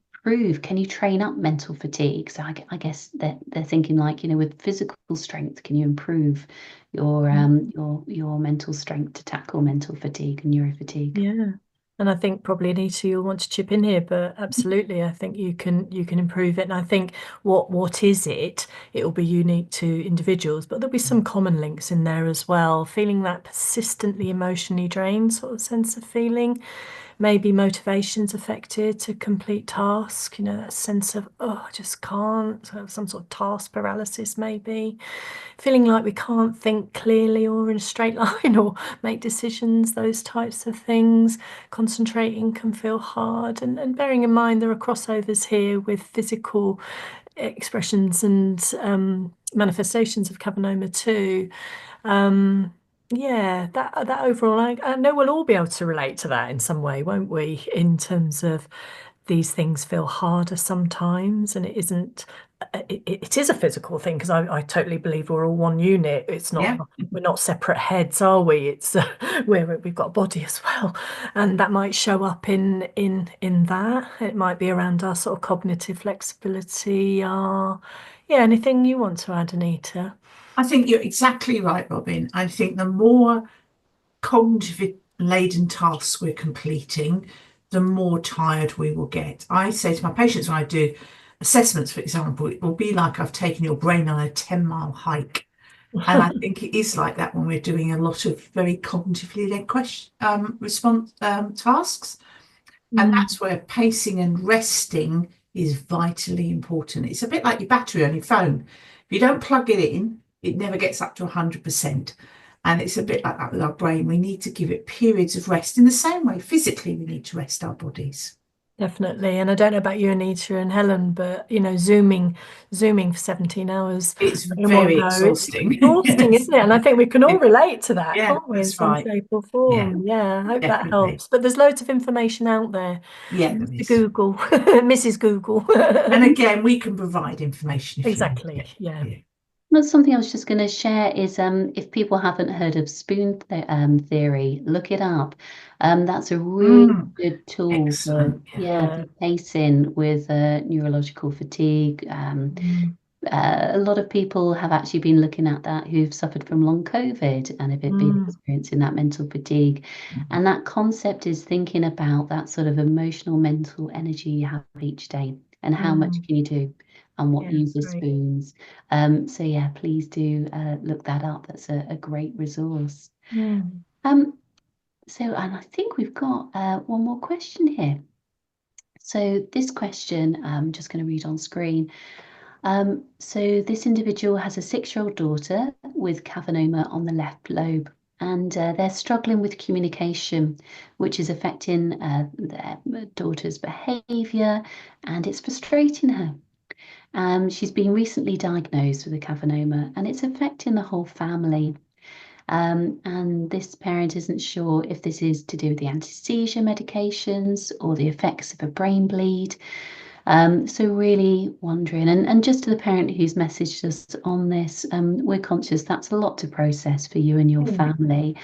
Speaker 1: you train up mental fatigue? So I guess they're thinking like, with physical strength, can you improve your mental strength to tackle mental fatigue and neurofatigue?
Speaker 3: Yeah. And I think probably Anita, you'll want to chip in here, but absolutely, I think you can improve it. And I think what is it? It will be unique to individuals, but there'll be some common links in there as well. Feeling that persistently emotionally drained sort of sense of feeling, maybe motivation's affected to complete task, that sense of, oh, I just can't, some sort of task paralysis maybe. Feeling like we can't think clearly or in a straight line or make decisions, those types of things. Concentrating can feel hard. And bearing in mind there are crossovers here with physical expressions and manifestations of cavernoma too. Yeah, that overall, I know we'll all be able to relate to that in some way, won't we? In terms of these things feel harder sometimes, and it isn't. It is a physical thing because I totally believe we're all one unit. It's not we're not separate heads, are we? It's we've got a body as well, and that might show up in that. It might be around our sort of cognitive flexibility. Anything you want to add, Anita?
Speaker 2: I think you're exactly right, Robyn. I think the more cognitive laden tasks we're completing, the more tired we will get. I say to my patients when I do assessments, for example, it will be like I've taken your brain on a 10-mile hike. And I think it is like that when we're doing a lot of very cognitively led response tasks. And that's where pacing and resting is vitally important. It's a bit like your battery on your phone. If you don't plug it in, it never gets up to 100%. And it's a bit like that with our brain. We need to give it periods of rest in the same way physically we need to rest our bodies.
Speaker 3: Definitely. And I don't know about you, Anita and Helen, but zooming for 17 hours.
Speaker 2: It's very exhausting.
Speaker 3: It's exhausting, isn't it? And I think we can all relate to that, can't we, in some
Speaker 2: right.
Speaker 3: shape or form? Yeah, I hope
Speaker 2: definitely.
Speaker 3: that helps. But there's loads of information out there.
Speaker 2: Yeah, there is.
Speaker 3: Google, Mrs. Google.
Speaker 2: And again, we can provide information.
Speaker 3: Exactly. Yeah.
Speaker 1: That's something I was just going to share is if people haven't heard of spoon theory, look it up. That's a really good tool for pacing with neurological fatigue. A lot of people have actually been looking at that who've suffered from long COVID and have been experiencing that mental fatigue. And that concept is thinking about that sort of emotional, mental energy you have each day and how much can you do and what uses spoons. So yeah, please do look that up. That's a great resource. And I think we've got one more question here. So this question, I'm just going to read on screen. So this individual has a 6-year-old daughter with cavernoma on the left lobe, and they're struggling with communication, which is affecting their daughter's behaviour, and it's frustrating her. She's been recently diagnosed with a cavernoma, and it's affecting the whole family. And this parent isn't sure if this is to do with the anti-seizure medications or the effects of a brain bleed. So really wondering, and just to the parent who's messaged us on this, we're conscious that's a lot to process for you and your family.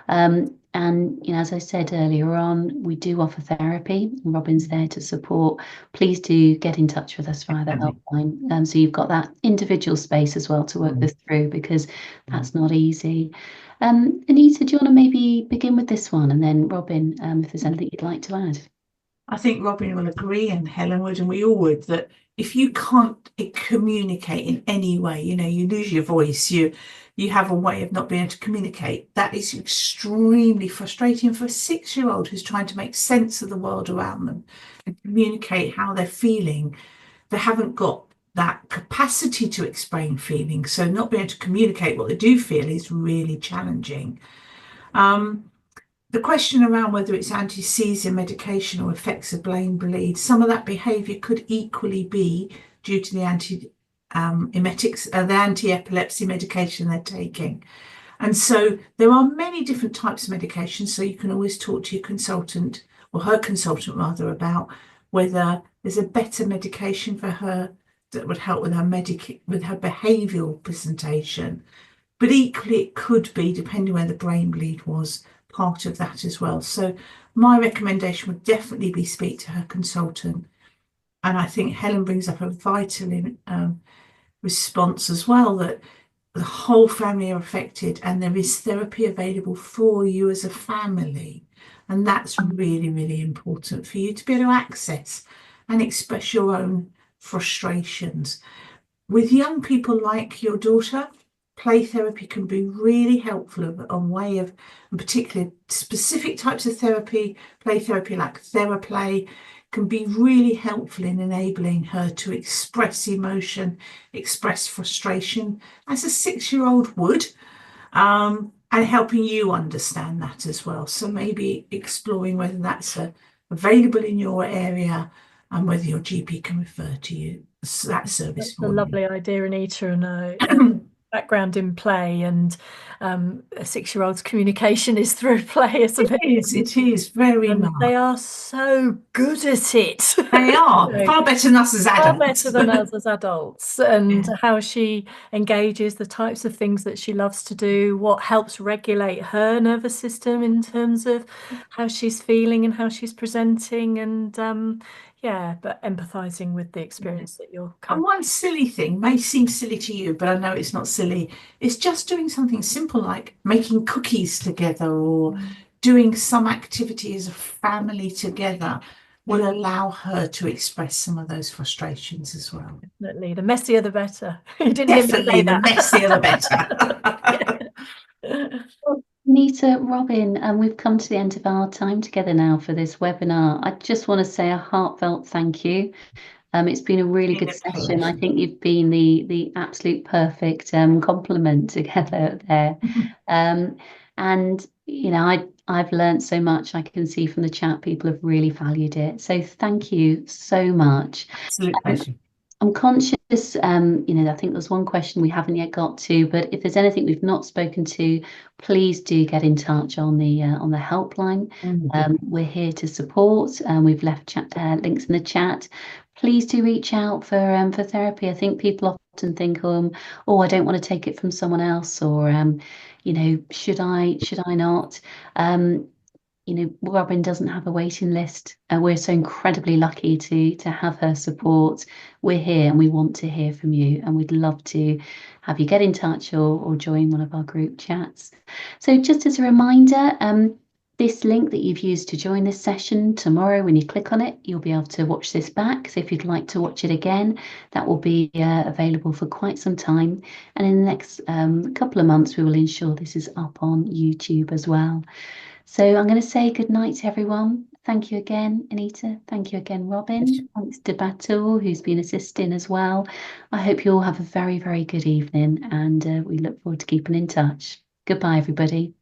Speaker 1: And as I said earlier on, we do offer therapy. Robyn's there to support. Please do get in touch with us via the helpline. So you've got that individual space as well to work this through, because that's not easy. Anita, do you want to maybe begin with this one, and then Robyn, if there's anything you'd like to add?
Speaker 2: I think Robyn will agree, and Helen would, and we all would, that if you can't communicate in any way, you lose your voice, you have a way of not being able to communicate. That is extremely frustrating for a 6-year-old who's trying to make sense of the world around them and communicate how they're feeling. They haven't got that capacity to explain feelings, so not being able to communicate what they do feel is really challenging. The question around whether it's anti-seizure medication or effects of brain bleed, some of that behaviour could equally be due to the anti-emetics, the anti-epilepsy medication they're taking. And so there are many different types of medications, so you can always talk to your consultant, or her consultant rather, about whether there's a better medication for her that would help with her behavioural presentation. But equally it could be, depending where the brain bleed was, part of that as well. So my recommendation would definitely be speak to her consultant. And I think Helen brings up a vital response as well, that the whole family are affected and there is therapy available for you as a family. And that's really, really important for you to be able to access and express your own frustrations. With young people like your daughter, play therapy can be really helpful, a way of, and particularly specific types of therapy, play therapy like TheraPlay, can be really helpful in enabling her to express emotion, express frustration, as a 6-year-old would, and helping you understand that as well. So maybe exploring whether that's available in your area and whether your GP can refer to you that service.
Speaker 3: That's a lovely idea, Anita, and background in play, and a 6-year-old's communication is through play, isn't it?
Speaker 2: It is very much.
Speaker 3: They are so good at it.
Speaker 2: They are far better than us as adults.
Speaker 3: Far better than us as adults, and how she engages, the types of things that she loves to do, what helps regulate her nervous system in terms of how she's feeling and how she's presenting, and but empathizing with the experience that you're
Speaker 2: And one silly thing may seem silly to you, but I know it's not silly. It's just doing something simple like making cookies together, or doing some activity as a family together will allow her to express some of those frustrations as well.
Speaker 3: Definitely. The messier the better. You didn't
Speaker 2: Definitely,
Speaker 3: hear me say
Speaker 2: the messier the
Speaker 3: better.
Speaker 1: Anita, Robyn, and we've come to the end of our time together now for this webinar. I just want to say a heartfelt thank you. It's been a really good session. I think you've been the absolute perfect complement together there. And I've learned so much. I can see from the chat people have really valued it. So thank you so much.
Speaker 2: Absolute pleasure.
Speaker 1: I'm conscious, I think there's one question we haven't yet got to, but if there's anything we've not spoken to, please do get in touch on the helpline. We're here to support, and we've left links in the chat. Please do reach out for therapy. I think people often think, oh, I don't want to take it from someone else, or should I not? Robyn doesn't have a waiting list. We're so incredibly lucky to have her support. We're here and we want to hear from you, and we'd love to have you get in touch or join one of our group chats. So just as a reminder, this link that you've used to join this session, tomorrow when you click on it, you'll be able to watch this back. So if you'd like to watch it again, that will be available for quite some time. And in the next couple of months, we will ensure this is up on YouTube as well. So I'm going to say good night to everyone. Thank you again, Anita. Thank you again, Robyn. Thanks to Batul, who's been assisting as well. I hope you all have a very, very good evening, and we look forward to keeping in touch. Goodbye, everybody.